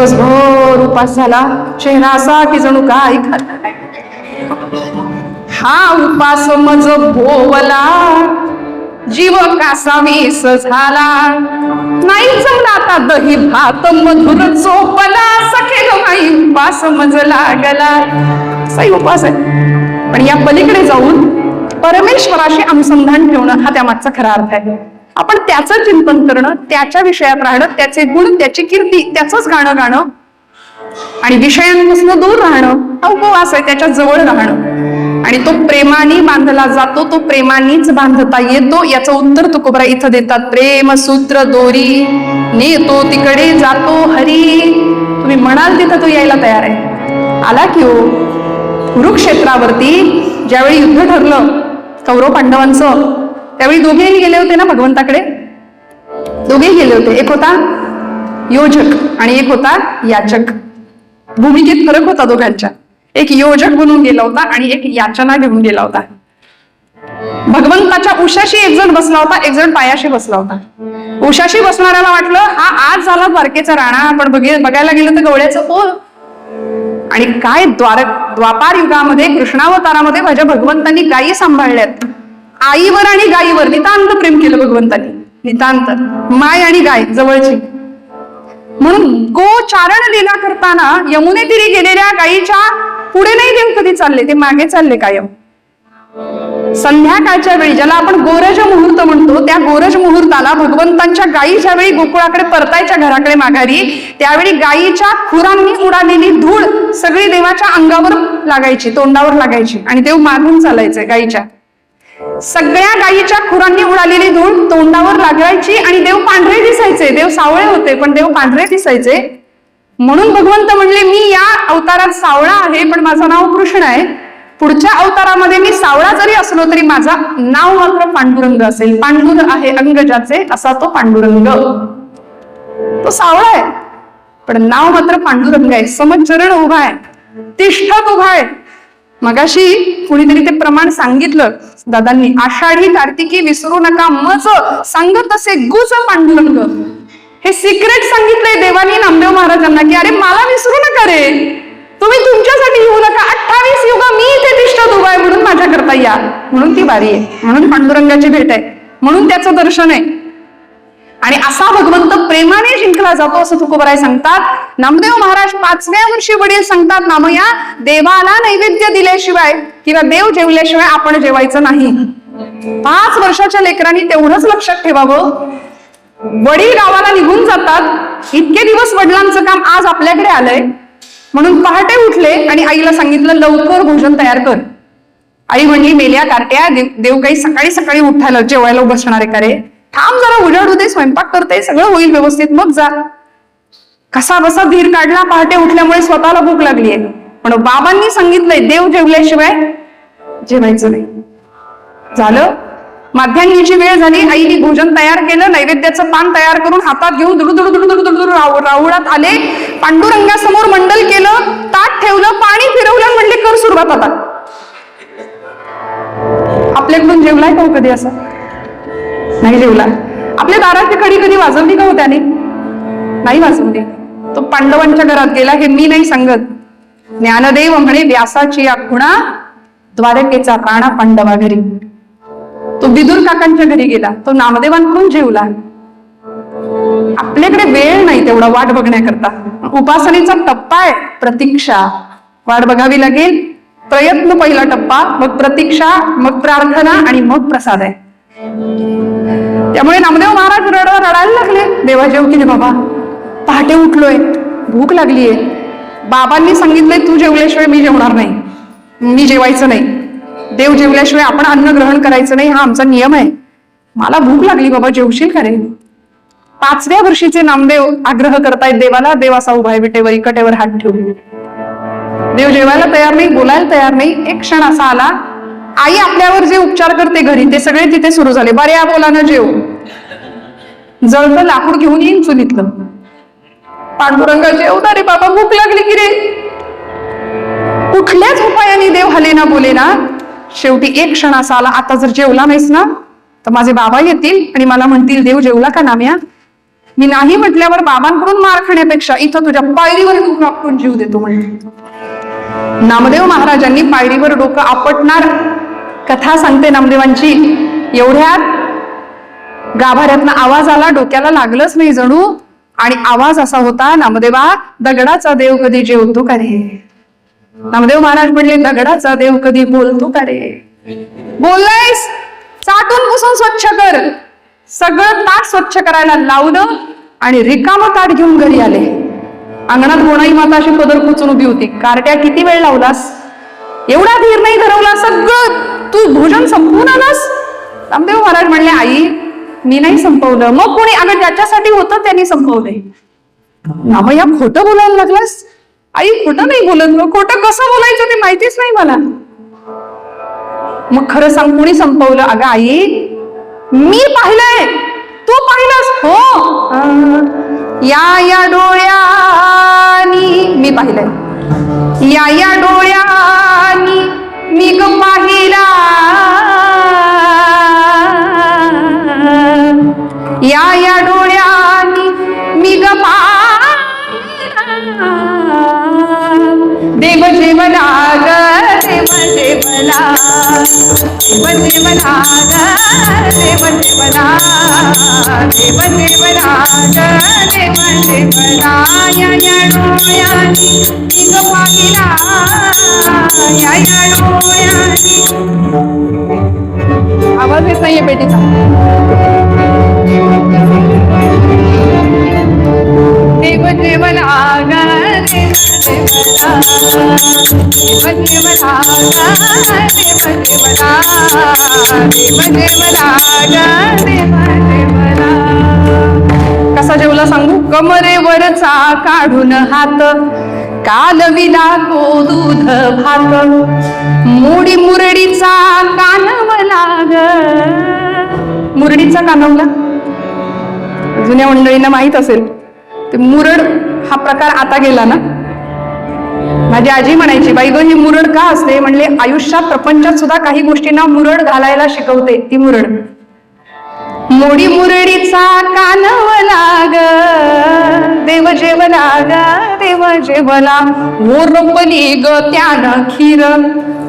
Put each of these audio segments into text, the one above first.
दिवसभर उपास झाला, चेहरा असा की जणू काय खाल्लं नाही. हा उपास मज भोवला, जीव कासावीस झाला. नाही जमला आता दही भात मधुर चोपला, सखेल माई उपास मज लागला. असाही उपास आहे. पण या पलीकडे जाऊन परमेश्वराशी अनुसंधान ठेवणं हा त्यामागचा खरा अर्थ आहे. आपण त्याचं चिंतन करणं, त्याच्या विषयात राहणं, त्याचे गुण, त्याची कीर्ती, त्याचंच गाणं गाणं आणि विषयांपासून दूर राहणं हा उपवास आहे. त्याच्या जवळ राहणं आणि तो प्रेमाने बांधला जातो, तो प्रेमानेच बांधता येतो. याचं उत्तर तुकोबरा इथं देतात. प्रेम सूत्र दोरी नेतो तिकडे जातो हरी. तुम्ही म्हणाल तिथं तो यायला तयार आहे. आला की हो. कुरुक्षेत्रावरती ज्यावेळी युद्ध ठरलं कौरव पांडवांचं, त्यावेळी दोघेही गेले होते ना भगवंताकडे. दोघेही गेले होते. एक होता योजक आणि एक होता याचक. भूमिकेत फरक होता दोघांच्या. एक योजक बनून गेला होता आणि एक याचना घेऊन गेला होता. भगवंताच्या उशाशी एक जण बसला होता, एक जण पायाशी बसला होता. उशाशी बसणाऱ्याला वाटलं हा आज झाला द्वारकेचा राणा, पण बघायला गेलं तर गवळ्याचं पोल. आणि काय द्वापार युगामध्ये कृष्णावतारामध्ये माझ्या भगवंतांनी गायी सांभाळल्यात. आईवर आणि गायीवर नितांत प्रेम केलं भगवंतांनी. नितांत माय आणि गाय जवळची. म्हणून गोचारण लीला करताना यमुने तीरी गेलेल्या गायीच्या पुढे नाही देव कधी चालले, ते मागे चालले कायम. संध्याकाळच्या वेळी ज्याला आपण गोरज मुहूर्त म्हणतो, त्या गोरज मुहूर्ताला भगवंतांच्या गायी ज्यावेळी गोकुळाकडे परतायच्या घराकडे माघारी, त्यावेळी गायीच्या खुरांनी उडालेली धूळ सगळी देवाच्या अंगावर लागायची, तोंडावर लागायची आणि देव मागून चालायचे. गायीच्या सगळ्या गायीच्या खुरांनी उडालेली धूळ तोंडावर लागायची आणि देव पांढरे दिसायचे. देव सावळे होते पण देव पांढरे दिसायचे. म्हणून भगवंत म्हणले मी या अवतारात सावळा आहे पण माझं नाव कृष्ण आहे. पुढच्या अवतारामध्ये मी सावळा जरी असलो तरी माझा नाव मात्र पांडुरंग असेल. पांडुर आहे अंग ज्याचे असा तो पांडुरंग. तो सावळा आहे पण नाव मात्र पांडुरंग आहे. समचरण उभा आहे, तिष्ठत उभा आहे. मगाशी कुणीतरी ते प्रमाण सांगितलं दादांनी. आषाढी कार्तिकी विसरू नका मज सांगत असे गुज पांडुरंग. हे सिक्रेट सांगितलंय देवानी नामदेव महाराजांना की अरे मला विसरू नका रे, तुम्ही तुमच्यासाठी येऊ नका. 28 युग मी इथे तिष्ठत उभा आहे म्हणून माझ्या करता या. म्हणून ती वारी आहे, म्हणून पांडुरंगाची भेट आहे, म्हणून त्याचं दर्शन आहे. आणि असा भगवंत प्रेमाने जिंकला जातो असं तुकोबराय सांगतात. नामदेव महाराज 5व्या वर्षी वडील सांगतात नामया देवाला नैवेद्य दिल्याशिवाय किंवा देव जेवल्याशिवाय आपण जेवायचं नाही. 5 वर्षाच्या लेकरांनी तेवढंच लक्षात ठेवावं. वडील गावाला निघून जातात. इतके दिवस वडिलांचं काम आज आपल्याकडे आलंय म्हणून पहाटे उठले आणि आईला सांगितलं लवकर भोजन तयार कर. आई म्हणली मेल्या कार्ट्या, देव काही सकाळी सकाळी उठायला जेवायला बसणार आहे का रे, थांब जरा उजाड होते, स्वयंपाक करते, सगळं होईल व्यवस्थित मग जा. कसा बसा धीर काढला. पहाटे उठल्यामुळे स्वतःला भूक लागलीये पण बाबांनी सांगितलंय देव जेवल्याशिवाय जेवायचं नाही. झालं माध्यान्हीची वेळ झाली. आईने भोजन तयार केलं. नैवेद्याचं पान तयार करून हातात घेऊन दुडुदुडुदुडुदुडुदुडुदुडु राऊळात आले. पांडुरंगासमोर मंडल केलं, ताट ठेवलं, पाणी फिरवलं, म्हणले कर सुरुवात आता. आपल्याकडून जेवलाय का कधी असं? नाही जेवला. आपल्या दाराची कडी कधी वाजवली का हो त्याने? नाही वाजवली. तो पांडवांच्या घरात गेला. हे मी नाही सांगत. ज्ञानदेव म्हणे व्यासाची आखुणा द्वारकेचा राणा पांडवा घरी. तो विदुर काकांच्या घरी गेला. तो नामदेवांकडून जेवला. आपल्याकडे वेळ नाही तेवढा वाट बघण्याकरता. उपासनेचा टप्पा आहे प्रतीक्षा. वाट बघावी लागेल. प्रयत्न पहिला टप्पा, मग प्रतीक्षा, मग प्रार्थना आणि मग प्रसाद आहे. त्यामुळे नामदेव महाराज रडायला लागले. देवा जेव की बाबा, पहाटे उठलोय, भूक लागलीये. बाबांनी सांगितलंय तू जेवल्याशिवाय मी जेवणार नाही, मी जेवायचं नाही. देव जेवल्याशिवाय आपण अन्न ग्रहण करायचं नाही हा आमचा नियम आहे. मला भूक लागली बाबा, जेवशील का रे? 5व्या वर्षीचे नामदेव आग्रह करतायत देवाला. देव असा उभा आहे विटेवर, कटेवर हात ठेवून. देव जेवायला तयार नाही, बोलायला तयार नाही. एक क्षण असा आला, आई आपल्यावर जे उपचार करते घरी ते सगळे तिथे सुरू झाले. बऱ्या बोलानं जेव, जळतं लाकूड घेऊन येईन चुलीतलं. पांडुरंगा जेवता रे बाबा, भूक लागली की रे. कुठल्याच उपायाने देव हलेना बोलेना. शेवटी एक क्षण असा आला, आता जर जेवला नाहीस ना तर माझे बाबा येतील आणि मला म्हणतील देव जेवला का नाम्या? मी नाही म्हटल्यावर बाबांकडून मार खाण्यापेक्षा इथं तुझ्या पायरीवर डोकं आपटून जीव देतो म्हणले. नामदेव महाराजांनी पायरीवर डोकं आपटणार कथा सांगते नामदेवांची. एवढ्यात गाभाऱ्यातनं आवाज आला, डोक्याला लागलंच नाही जणू, आणि आवाज असा होता, नामदेवा दगडाचा देव कधी जेवतो का रे? नामदेव महाराज म्हणले, दगडाचा देव कधी बोलतो का रे? बोललायस, चाटून पुसून स्वच्छ कर. सगळं ताट स्वच्छ करायला लावलं आणि रिकामं ताट घेऊन घरी आले. अंगणात गोणाई माता अशी पदर कुचून उभी होती. कार्ट्या, किती वेळ लावलास? एवढा धीर नाही धरवला, सगळं तू भोजन संपवून आलास? नामदेव महाराज म्हणले, आई मी नाही संपवलं. मग कोणी? अगं ज्याच्यासाठी होतं त्यांनी संपवलंय. नामया, खोटं बोलायला लागलास? आई खोटं नाही बोलत, खोटं कसं बोलायचं ते माहितीच नाही मला. मग खरं सांग, कोणी संपवलं? अगं आई मी पाहिलंय. तू पाहिलंस? हो, या डोळ्यांनी मी पाहिलंय. या डोळ्यांनी मी ग पाहिला, या डोळ्यांनी मी ग पाहिला. देव जेवला ग, देव जेवला, देव जेवला ग, देव जेवला, देव जेवला ग, देव जेवला. या डोळ्यांनी मी ग पाहिला, या डोळ्यांनी. आवाज येत नाहीये बेटीचा. देव जेवला ग, देव जेवला, देव जेवला ग, देव जेवला, देव जेवला ग, देव जेवला. कसा जेवला सांगू? कमरेवरचा काढून हात, कालविला तो दूध भात, मोडी मुरडीचा कानवला ग. मुरडीचा कानवला जुन्या मंडळींना माहित असेल. ते मुरड हा प्रकार आता गेला ना. माझी आजी म्हणायची, बाई ग ही मुरड का असते? म्हणले आयुष्यात प्रपंचात सुद्धा काही गोष्टींना मुरड घालायला शिकवते ती मुरड. मोडी मुरडीचा कानवला ग, देव जेवला ग, देव जेवला. ओरपली ग त्यानं खीर,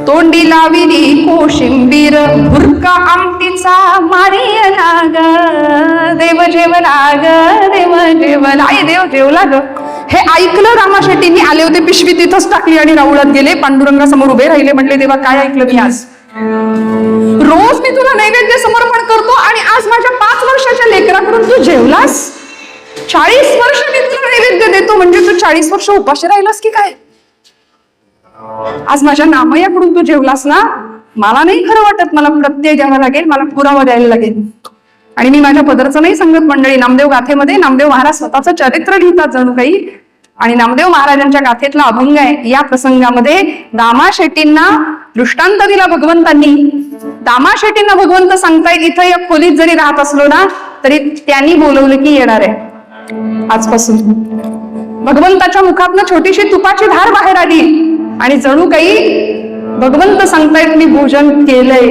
तोंडी लाविली कोशिंबीर, भुरका आमटीचा मारियला ग, देव जेवला ग, देव जेवला. आई देव जेवला ग. हे ऐकलं रामा शेट्टींनी. आले होते, पिशवी तिथंच टाकली आणि राऊळात गेले. पांडुरंगासमोर उभे राहिले. म्हटले देवा काय ऐकलं मी आज? रोज मी तुला नैवेद्य समर्पण करतो आणि आज माझ्या 5 वर्षाच्या लेकराकडून तू जेवलास? 40 वर्ष मी तुला नैवेद्य देतो, म्हणजे तू 40 वर्ष उपाशी राहिलास की काय? आज माझ्या नामयाकडून तू जेवलास ना. मला नाही खरं वाटत, मला प्रत्यय द्यावा लागेल, मला पुरावा द्यायला लागेल. आणि मी माझ्या पदरचं नाही सांगत मंडळी. नामदेव गाथेमध्ये नामदेव महाराज स्वतःचं चरित्र लिहितात जणू काही, आणि नामदेव महाराजांच्या गाथेतला अभंग आहे. या प्रसंगामध्ये दामा शेट्टींना दृष्टांत दिला भगवंतांनी. दामा शेट्टींना भगवंत सांगतायत, इथं या खोलीत जरी राहत असलो ना तरी त्यांनी बोलवलं की येणार आहे आजपासून. भगवंताच्या मुखातनं छोटीशी तुपाची धार बाहेर आली आणि जणू काही भगवंत सांगतायत, मी भोजन केलंय,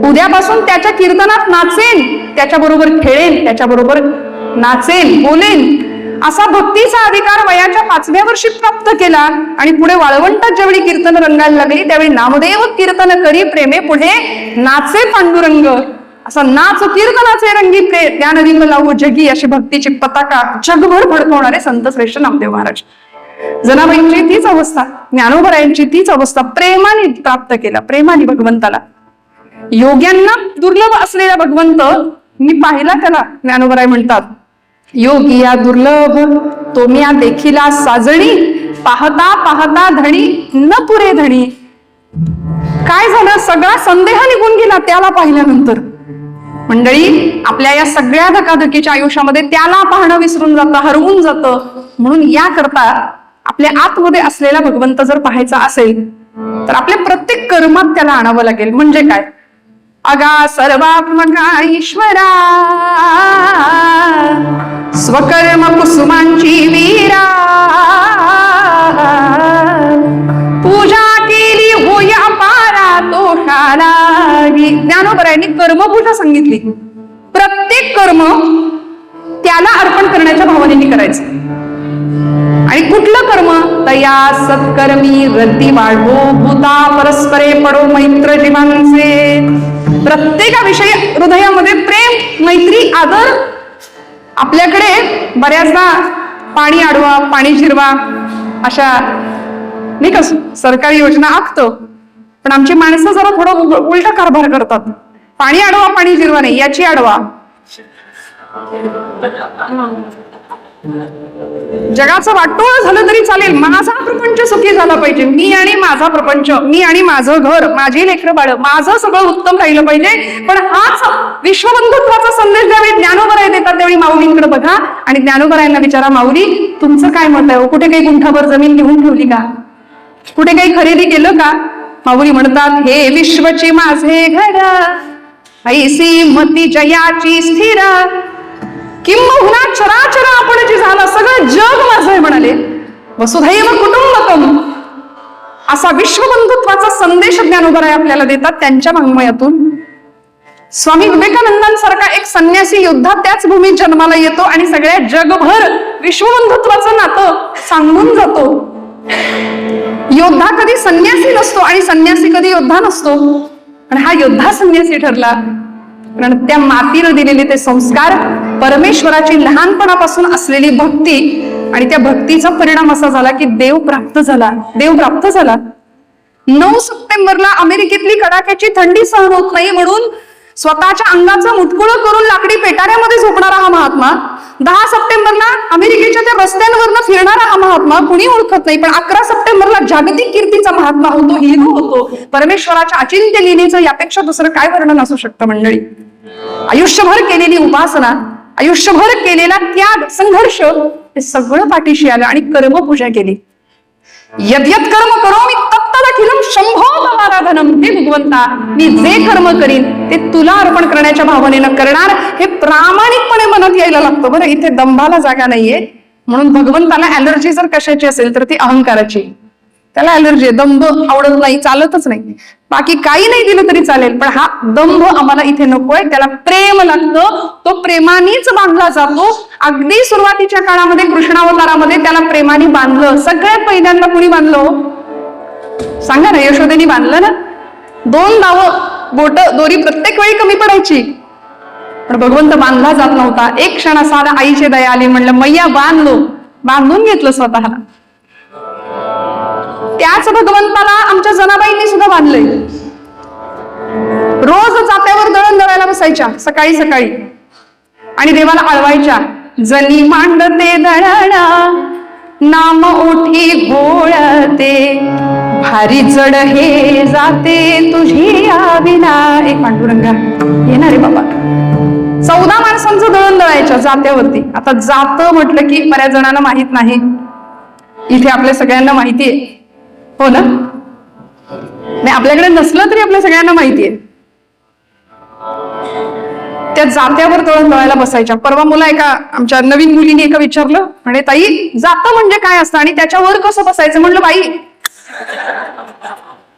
उद्यापासून त्याच्या कीर्तनात नाचेन, त्याच्याबरोबर खेळेन, त्याच्याबरोबर नाचेन, बोलेन. असा भक्तीचा अधिकार वयाच्या 5व्या वर्षी प्राप्त केला. आणि पुढे वाळवंटात ज्यावेळी कीर्तन रंगायला लागली त्यावेळी नामदेव कीर्तन करी प्रेमे पुढे नाचे पांडुरंग. असा नाच कीर्तनाचे रंगी प्रे त्या नदीम लावू जगी, अशी भक्तीची पताका जगभर भडकवणारे संत श्रेष्ठ नामदेव महाराज. जनाबाईंची तीच अवस्था, ज्ञानोबरायांची तीच अवस्था. प्रेमाने प्राप्त केला, प्रेमाने भगवंताला. योग्यांना दुर्लभ असलेला भगवंत मी पाहिला त्याला. ज्ञानोबराय म्हणतात, योगिया दुर्लभ तो मी देखिला साजणी, पाहता पाहता धणी न पुरे धणी. काय झालं? सगळा संदेह निघून गेला त्याला पाहिल्यानंतर. मंडळी, आपल्या या सगळ्या धकाधकीच्या आयुष्यामध्ये त्याला पाहणं विसरून जातं, हरवून जातं. म्हणून याकरता आपल्या आतमध्ये असलेला भगवंत जर पाहायचा असेल तर आपल्या प्रत्येक कर्मात त्याला आणावं लागेल. म्हणजे काय? अगा सर्वात्मका ईश्वरा, स्वकर्म कुसुमांची वीरा, पूजा केली होया पारा दोषाला. ज्ञानोबरायांनी कर्मपूजा सांगितली. प्रत्येक कर्म त्याला अर्पण करण्याच्या भावनेने करायचं. आणि कुठलं कर्म? तया सत्कर्मी रती वाढो भूता परस्परे पडो मैत्र जीवांचे. प्रत्येकाविषयी हृदयामध्ये प्रेम, मैत्री, आदर. आपल्याकडे बऱ्याचदा पाणी अडवा, पाणी जिरवा अशा नाही का सरकारी योजना आखतो, पण आमची माणसं जरा थोडं उलटा कारभार करतात. पाणी अडवा, पाणी जिरवा नाही, याची अडवा. जगाचं वाटोळ झालं तरी चालेल, माझा प्रपंच सुखी झाला पाहिजे. मी आणि माझा प्रपंच, मी आणि माझं घर, माझी लेकरं बाळ, माझं सगळं उत्तम राहिलं पाहिजे. पण हाच विश्वबंधुत्वाचा संदेश ज्यावेळी ज्ञानोबराय देतात त्यावेळी माऊलींकडे बघा आणि ज्ञानोबरायांना विचारा, माऊली तुमचं काय मत आहे? कुठे काही गुंठाभर जमीन घेऊन ठेवली का? कुठे काही खरेदी केलं का? माऊली म्हणतात, हे विश्वची माझे घर, ऐसी मती जयाची स्थिर, किंबहुना चराचर आपण जे झालं सगळं जग माझं आहे म्हणाले. वसुधैव कुटुंबकम असा विश्वबंधुत्वाचा संदेश ज्ञानोबराय आपल्याला देतात त्यांच्या वाङ्मयातून. स्वामी विवेकानंदांसारखा एक संन्यासी योद्धा त्याच भूमीत जन्माला येतो आणि सगळ्या जगभर विश्वबंधुत्वाचं नातं सांगून जातो. योद्धा कधी संन्यासी नसतो आणि संन्यासी कधी योद्धा नसतो, पण हा योद्धा संन्यासी ठरला कारण त्या मातीनं दिलेले ते संस्कार, परमेश्वराची लहानपणापासून असलेली भक्ती आणि त्या भक्तीचा परिणाम असा झाला की देव प्राप्त झाला. 9 सप्टेंबरला अमेरिकेतली कडाक्याची थंडी सहन होत नाही म्हणून स्वतःच्या अंगाचं मुटकुळं करून लाकडी पेटाऱ्यामध्ये झोपणारा हा महात्मा, 10 सप्टेंबरला अमेरिकेच्या त्या रस्त्यांवरनं फिरणारा हा महात्मा कुणी ओळखत नाही, पण 11 सप्टेंबरला जागतिक कीर्तीचा महात्मा होतो, हिंदू होतो. परमेश्वराच्या अचिंत्य लीलेचं यापेक्षा दुसरं काय वर्णन असू शकतं मंडळी? आयुष्यभर केलेली उपासना, आयुष्यभर केलेला त्याग, संघर्ष हे सगळं पाठीशी आलं आणि कर्मपूजा केली. यद्यत कर्म करोमि तत्तदखिलम शंभो आराधनम. हे भगवंता, मी जे कर्म करीन ते तुला अर्पण करण्याच्या भावनेनं करणार, हे प्रामाणिकपणे मनात यायला लागतं. बरं, इथे दंभाला जागा नाहीये. म्हणून भगवंताला ऍलर्जी जर कशाची असेल तर ती अहंकाराची. त्याला ऍलर्जी आहे, दंभ आवडत नाही, चालतच नाही. बाकी काही नाही दिलं तरी चालेल, पण हा दंभ आम्हाला इथे नकोय. त्याला प्रेम लागतं, तो प्रेमानेच बांधला जातो. अगदी सुरुवातीच्या काळामध्ये कृष्णावतारामध्ये त्याला प्रेमाने बांधलं. सगळ्यात पहिल्यांदा कुणी बांधलं सांगा ना? यशोदेनी बांधलं ना. 2 दावं बोट दोरी प्रत्येक वेळी कमी पडायची, पण भगवंत बांधला जात नव्हता. एक क्षण असा आला, आईची दया आली, म्हणलं मैया बांधलो, बांधून घेतलं स्वतःला. त्याच भगवंताला आमच्या जनाबाईंनी सुद्धा बांधलंय. रोज जात्यावर दळण दळायला बसायच्या सकाळी सकाळी आणि देवाला आळवायच्या. जनी मांडते दळण नाम ओठी घोळते, भारी जड हे जाते तुझी आविना. एक पांडुरंगा येणार रे बाबा. 14 माणसांचं दळण दळायच्या जात्यावरती. आता जात म्हटलं की बऱ्याच जणांना माहित नाही, इथे आपल्या सगळ्यांना माहितीये, हो ना? नाही, आपल्याकडे नसलं तरी आपल्या सगळ्यांना माहितीये. त्या जात्यावर दळण दळायला बसायच्या. परवा मुला एका आमच्या नवीन मुलीने एका विचारलं, म्हणे ताई जातं म्हणजे काय असतं आणि त्याच्यावर कसं बसायचं? म्हणलं बाई,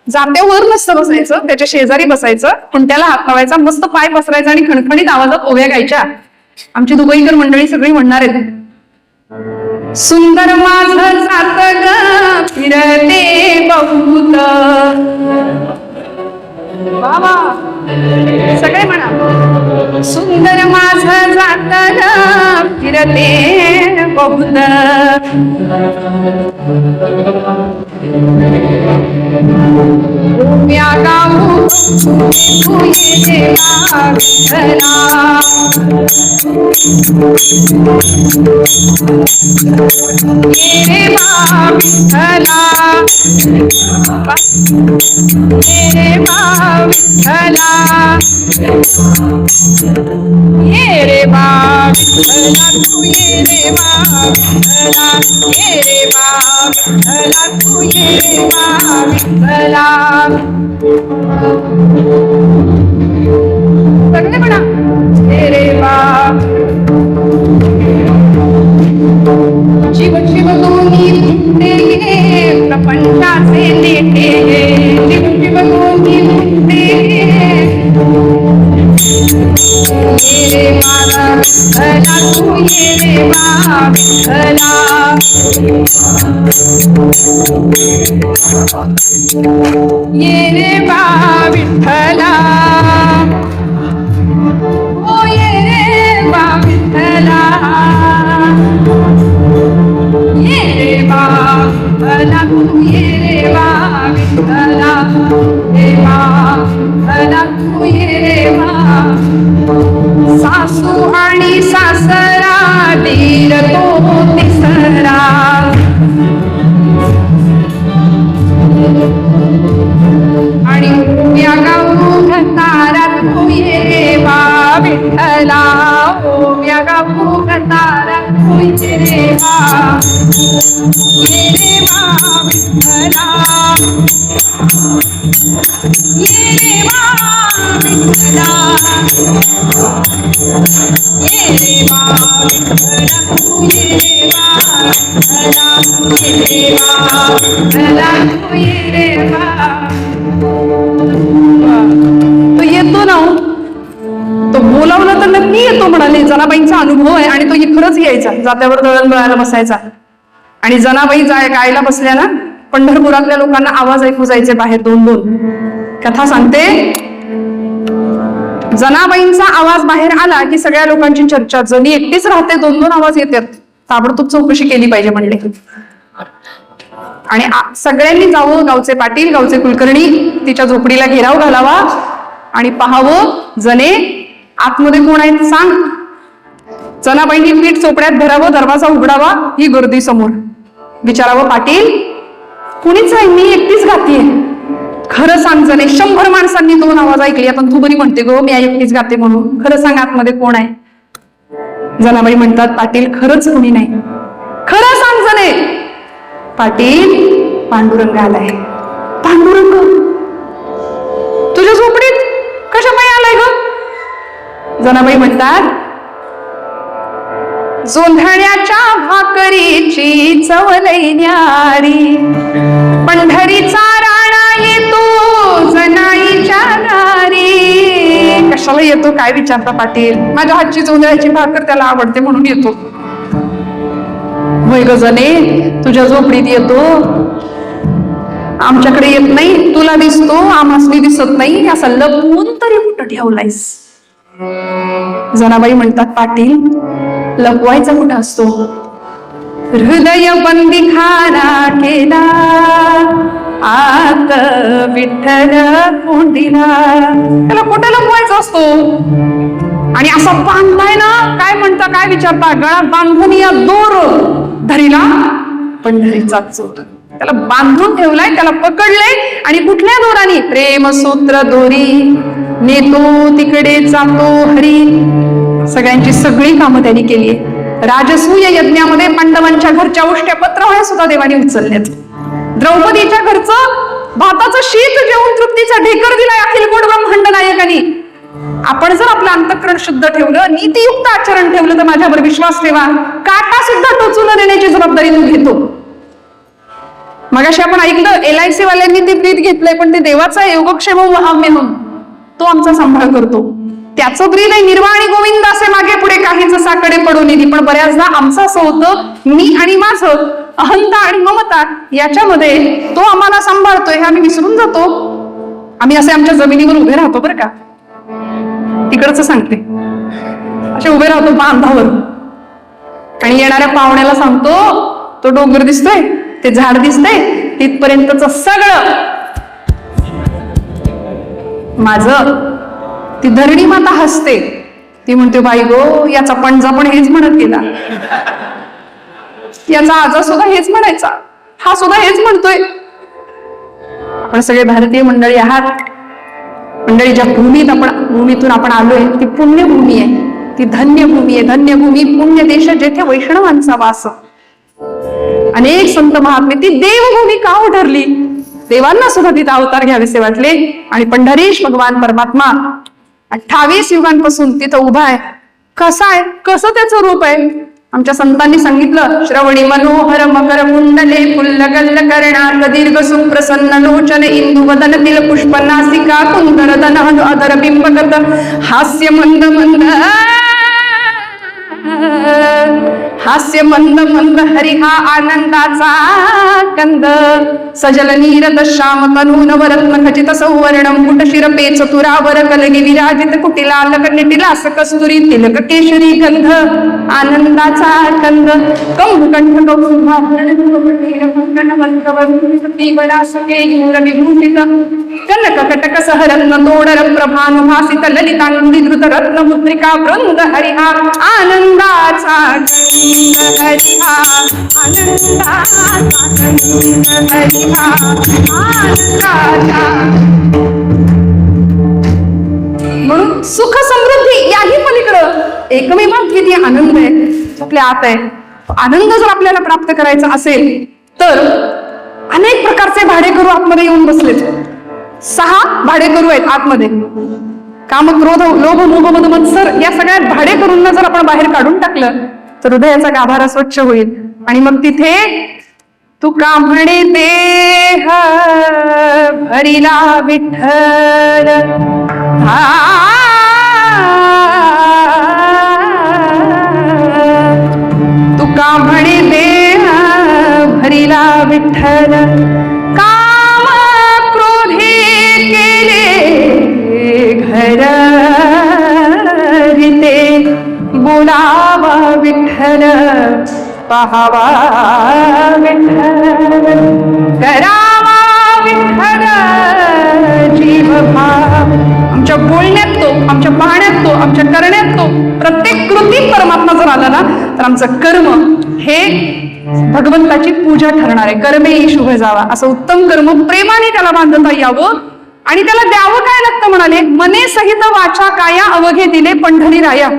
जात्यावर नसतं बसायचं, त्याच्या शेजारी बसायचं, पण त्याला हात लावायचा, मस्त पाय पसरायचा आणि खणखणीत आवाजात ओव्या गायच्या. आमची दुबईकर मंडळी सगळी म्हणणार आहेत, सुंदर माझं जात ग फिरते बहुत. बाबा सगळे म्हणा, सुंदर माझं जात ग फिरते बहुत. उम्या गाऊ तू ये देवा विठ्ठला, ये मा विठ्ठला, ये मा विठ्ठला, ये रे मा विठ्ठला तू ये रे मा विठ्ठला, ये रे मा विठ्ठला तू ये रे मा विठ्ठला. सगळे म्हणा, ये रे मा. शिव शिव दोन्ही फुटते प्रपंचाचे नेते, शिव शिव दोन्ही फुटते. ये रे मा विठ्ठला तू ये विठ्ठला ये रे बा विठ्ठला ओ ये रे बा विठ्ठला ये रे बा विठ्ठला तू ये रे बा विठ्ठला ये बा विठ्ठला तू ये रे बा सासू आणि सासरा दीर तो तिसरा आणि या गाऊ घतारा तू ये रे बा विठ्ठला ओ या गाऊ घतारा तू ये रे बा विठ्ठला ये रे बा विठ्ठला ये रे बा विठ्ठला तू ये रे बा विठ्ठला तू ये रे बा तो येतो ना तो बोलावलं तर नक्की येतो म्हणाले. जनाबाईंचा अनुभव आहे आणि तो खरंच यायचा. जात्यावर दळण दळायला बसायचा आणि जनाबाई गायला बसल्या ना पंढरपुरातल्या लोकांना आवाज ऐकू जायचे बाहेर दोन दोन. कथा सांगते जनाबाईंचा आवाज बाहेर आला की सगळ्या लोकांची चर्चा. जणी एकटीच राहते दोन दोन आवाज येतात ताबडतोब चौकशी केली पाहिजे म्हणले. आणि सगळ्यांनी जावं गावचे पाटील गावचे कुलकर्णी तिच्या झोपडीला घेराव घालावा आणि पाहावं जने आतमध्ये कोण आहेत सांग. जनाबाईंनी पीठ चोपड्यात धरावं दरवाजा उघडावा ही गर्दी समोर विचारावं पाटील कुणीच आहे मी एकटीच गातीये खरं सांग जने. 100 माणसांनी दोन आवाज ऐकले आता तू बरी म्हणते गो मी एकटीच गाते म्हणून खरं सांग आतमध्ये कोण आहे. जनाबाई म्हणतात पाटील खरंच कोणी नाही खरं सांग जने. पाटील पांडुरंग आलाय. पांडुरंग तुझ्या झोपडीत कशा पायी आलाय ग. जनाबाई म्हणतात जोंधळ्याच्या भाकरीची चव लई न्यारी पंढरीचा राणा येतो जनाईच्या दारी. कशाला येतो काय विचारता पाटील. माझ्या हातची जोंधळ्याची भाकर त्याला आवडते म्हणून येतो. होय ग जने तुझ्या झोपडीत येतो आमच्याकडे येत नाही. तुला दिसतो आम्हासनी दिसत नाही असं लपवून तरी कुठं ठेवलायस. जनाबाई म्हणतात पाटील लपवायचा कुठं असतो. हृदय बंदी खाना केला आत विठ्ठल कोंडीला. त्याला कुठं लपवायचा असतो. आणि असा बांधलाय ना काय म्हणता काय विचारता गळात बांधून या दोर धरीला पंढरीचा चोर. त्याला बांधून ठेवलाय त्याला पकडलंय आणि कुठल्या दोरानी प्रेमसूत्र दोरी नेतो तिकडे जातो हरी. सगळ्यांची सगळी कामं त्यांनी केली. राजसूय यज्ञामध्ये पांडवांच्या घरच्या उष्ट्या पत्रवळ्या सुद्धा देवाने उचलल्यात. द्रौपदीच्या घरचं भाताचं शीत जेवून तृप्तीचा ढेकर दिलाय अखिल गोड ब्रह्मांड नायकानी. आपण जर आपलं अंतःकरण शुद्ध ठेवलं नीतियुक्त आचरण ठेवलं तर माझ्यावर विश्वास ठेवा काटा सुद्धा टोचून देण्याची जबाबदारी तू घेतो. मगाशी आपण ऐकलं LIC वाल्यांनी ते ब्रीद घेतलंय पण ते देवाचा योगक्षेम महाम्यहम तो आमचा सांभाळ करतो. त्याचं ब्रीद आहे निर्वाण आणि गोविंद असे मागे पुढे काही जसाकडे पडून येते. पण बऱ्याचदा आमचं असं होतं मी आणि माझं अहंता आणि ममता याच्यामध्ये तो आम्हाला सांभाळतोय हे आम्ही विसरून जातो. आम्ही असे आमच्या जमिनीवर उभे राहतो बरं का. तिकडचं सांगते असे उभे राहतो बांधावर आणि येणाऱ्या पाहुण्याला सांगतो तो डोंगर दिसतोय ते झाड दिसतंय तिथपर्यंतच सगळं माझं. ती धरणी माता हसते ती म्हणते बाई गो याचा पणजा पण हेच म्हणत गेला याचा आजा सुद्धा हेच म्हणायचा हा सुद्धा हेच म्हणतोय. आपण सगळे भारतीय मंडळी आहात. मंडळी ज्या भूमीतून आपण आलोय ती पुण्यभूमी आहे. ती धन्यभूमी आहे. धन्यभूमी पुण्य देश जेथे वैष्णवांचा वास. अनेक संत महात्मे ती देवभूमी का ठरली. देवांना सुद्धा तिथे अवतार घ्यावेसे वाटले आणि पंढरीश भगवान परमात्मा 28 युगांपासून तिथं उभा आहे. कसा आहे कसं त्याचं रूप आहे आमच्या संतांनी सांगितलं. श्रवणी मनोहर मकर कुंडले फुल्लगल्ल कर्णाक दीर्घ सुप्रसन्न लोचन इंदु वदनतील पुष्पनासिका कुंदर दन अधर बिंबगत हास्य मंद मंद हास्य मंद मंद हरी हा आनंदाचा कंद सजल नीरद श्याम तनून वरत्न खचित सौवर्णम कुटशिर पेच तुरावर कलगी विराजित कुटिलाल कनिटिलास कस्तुरी तिलक केशरी गंध आनंदाचा कंद कंभकंठ विभूषित कनक कटक सहरत्न तोडर प्रभानुभासित ललितांगी धृत रत्न मुद्रिका वृंद हरिहा आनंदाचा कंद हरिहा आनंदाचा कंद हरिहा आनंदाचा. म्हणून सुख समृद्धी याही पलीकडं एकमेव अद्वितीय आनंद आहे, आपल्या आत आहे. आनंद जर आपल्याला प्राप्त करायचा असेल तर अनेक प्रकारचे भाडेकरू आतमध्ये येऊन बसलेत. 6 भाडेकरू आहेत आतमध्ये. काम, क्रोध, लोभ, मोह, मद, मत्सर या सगळ्या भाडेकरूंना जर आपण बाहेर काढून टाकलं तर हृदयाचा गाभारा स्वच्छ होईल. आणि मग तिथे तू का म्हणे देह भरिला विठ्ठल तू का म्हणे देह भरिला विठ्ठल काम क्रोधे केले घर रिते बोलावा विठ्ठल पाहावा विठ्ठल करावा विठ्ठल जीव भाव. आमच्या बोलण्यात तो, आमच्या पाहण्यात तो, आमच्या करण्यात तो, प्रत्येक कृतीत परमात्मा जर आला ना तर आमचं कर्म हे भगवंताची पूजा ठरणार आहे. कर्मे शुभ जावा, असं उत्तम कर्म प्रेमाने त्याला बांधता यावं आणि त्याला द्यावं काय लागतं म्हणाले, मने सहित वाचा काया अवघे दिले पंढरी राया.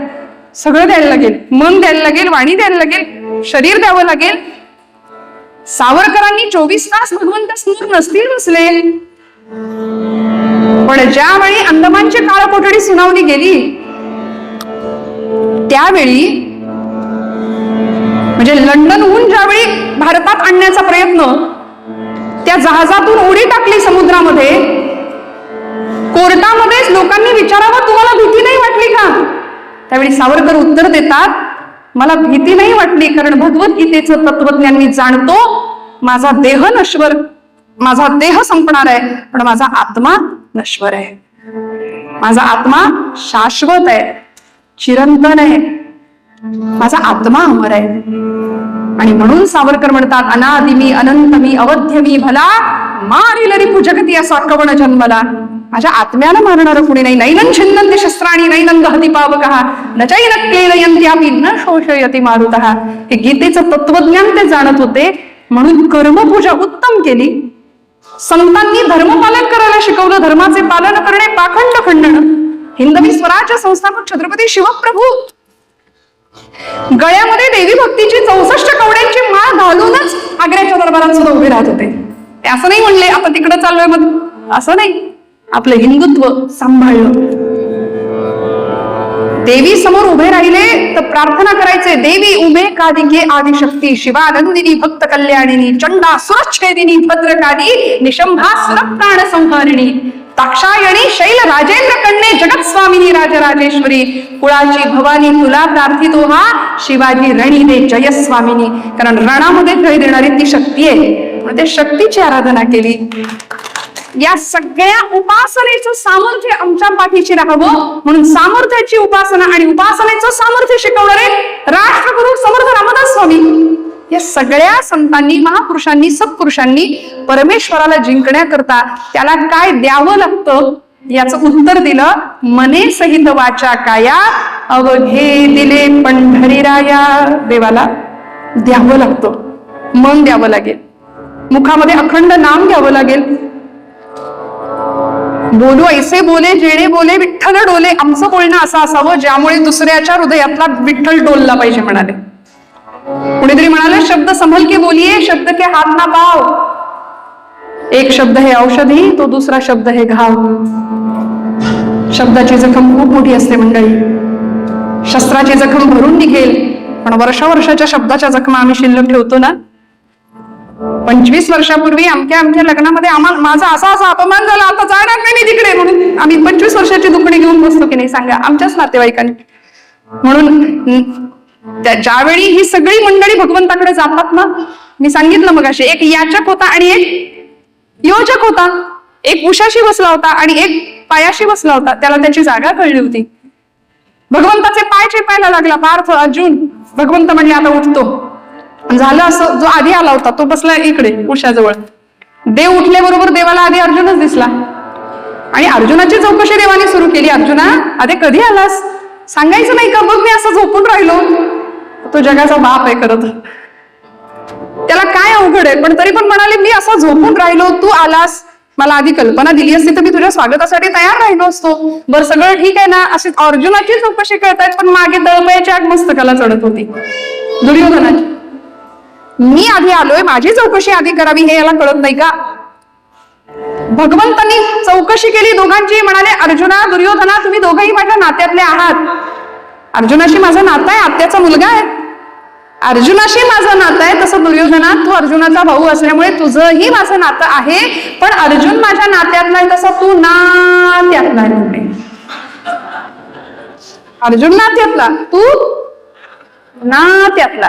सगळं द्यायला लागेल, मन द्यायला लागेल, वाणी द्यायला लागेल, शरीर द्यावं लागेल. सावरकरांनी 24 तास भगवंतासमोर नसतील बसले, पण ज्यावेळी अंदमानची काळकोठडी सुनावली गेली त्यावेळी म्हणजे लंडनहून ज्यावेळी भारतात आणण्याचा प्रयत्न, त्या जहाजातून उडी टाकली समुद्रामध्ये, कोर्टामध्येच लोकांनी विचारावं तुम्हाला भीती नाही वाटली का? त्यावेळी सावरकर उत्तर देतात, मला भीती नाही वाटली कारण भगवद्गीतेचं तत्वज्ञान मी जाणतो. माझा देह नश्वर, माझा देह संपणार आहे पण माझा आत्मा नश्वर आहे. माझा आत्मा शाश्वत आहे, चिरंतन आहे, माझा आत्मा अमर आहे. आणि म्हणून सावरकर म्हणतात, अनादि मी अनंत मी अवध्य मी भला मारिल रिपु जगती असा कवण जन्मला. माझ्या आत्म्याला मारणार कुणी नाही. नैनं छिन्नन्ति शस्त्राणि नैनं दहति पावकः न चैनं क्लेदयन्त्यापि न शोषयति मारुतः. हे गीतेचं तत्वज्ञान ते जाणत होते म्हणून कर्मपूजा उत्तम केली. संतांनी धर्मपालन करायला शिकवलं, धर्माचे पालन करणे, पाखंड खंडन. हिंदवी स्वराज्य संस्थापक छत्रपती शिवप्रभू गळ्यामध्ये देवी भक्तीची 64 कवड्यांची माळ घालूनच आग्र्याच्या दरबारात सुद्धा उभे राहत होते. ते असं नाही म्हणले आता तिकडे चाललोय मग, असं नाही. आपलं हिंदुत्व सांभाळलं. देवी समोर उभे राहिले तर प्रार्थना करायचे, देवी उभे कादिके आदिशक्ती शिवानंदिनी भक्त कल्याणिनी चंडा सुरच्छेदिनी भद्रकाली निशंभा सुरप्राण संहारिणी ताक्षायणी शैल राजेंद्र कन्ये जगत स्वामिनी राजराजेश्वरी कुळाची भवानी तुला प्रार्थितो हा शिवाजी रणी दे जय स्वामिनी. कारण रणामध्ये जय देणारी ती शक्ती आहे, त्या शक्तीची आराधना केली. या सगळ्या उपासनेचं सामर्थ्य आमच्या पाठीशी राहावं म्हणून सामर्थ्याची उपासना आणि उपासनेचं सामर्थ्य शिकवणारे राष्ट्रगुरु समर्थ रामदास स्वामी या सगळ्या संतांनी, महापुरुषांनी, सत्पुरुषांनी परमेश्वराला जिंकण्याकरता त्याला काय द्यावं लागतं याचं उत्तर दिलं. मने सहित वाचा काया अवघे दिले पंढरी राया. देवाला द्यावं लागतं, मन द्यावं लागेल, मुखामध्ये अखंड नाम घ्यावं लागेल. बोलू ऐसे बोले जेणे बोले विठ्ठल डोले. आमचं बोलणं असं असावं ज्यामुळे दुसऱ्याच्या हृदयातला विठ्ठल डोलला पाहिजे म्हणाले. कुणीतरी म्हणाले शब्द संभल के बोलिये शब्द के हाथ ना पाव. एक शब्द है औषधी तो दुसरा शब्द है घाव. शब्दाची जखम खूप मोठी असते मंडळी. शस्त्राची जखम भरून निघेल पण वर्षाच्या शब्दाच्या जखमा आम्ही शिल्लक ठेवतो ना. 25 वर्षापूर्वी अमक्या लग्नामध्ये आम्हाला माझा असा अपमान झाला, आता जाणार नाही मी तिकडे म्हणून आम्ही 25 वर्षाची दुखणी घेऊन बसतो की नाही सांगा, आमच्याच नातेवाईकांनी. म्हणून ज्यावेळी ही सगळी मंडळी भगवंताकडे जातात ना, मी सांगितलं मग असे, एक याचक होता आणि एक योजक होता. एक उशाशी बसला होता आणि एक पायाशी बसला होता. त्याला त्याची जागा कळली होती. भगवंताचे पाय चेपायला लागला पार्थ अर्जुन. भगवंत म्हणले आता उठतो. झालं असं, जो आधी आला होता तो बसला इकडे उशाजवळ. देव उठल्याबरोबर देवाला आधी अर्जुनच दिसला आणि अर्जुनाची चौकशी देवाने सुरू केली. अर्जुना, अरे कधी आलास? सांगायचं नाही का? बघ मी असं झोपून राहिलो. तो जगाचा बाप आहे खरं तर, त्याला काय अवघड आहे, पण तरी पण म्हणाले मी असं झोपून राहिलो, तू आलास, मला आधी कल्पना दिली असती तर मी तुझ्या स्वागतासाठी तयार राहिलो असतो. बरं सगळं ठीक आहे ना? अशी अर्जुनाची चौकशी करतायत, पण मागे तळपायाची आग मस्तकाला चढत होती दुर्योधनाची. मी आधी आलोय, माझी चौकशी आधी करावी हे याला कळत नाही का? भगवंतांनी चौकशी केली दोघांची. म्हणाले अर्जुना, दुर्योधना, तुम्ही दोघंही माझ्या नात्यातले आहात. अर्जुनाशी माझं नातं आहे, आत्याचा मुलगा आहे. अर्जुनाशी माझं नातं आहे, तसं दुर्योधना तू अर्जुनाचा भाऊ असल्यामुळे तुझंही माझं नातं आहे. पण अर्जुन माझ्या नात्यातला आहे तसं तू नात्यातला आहे. अर्जुन नात्यातला, तू नात्यातला.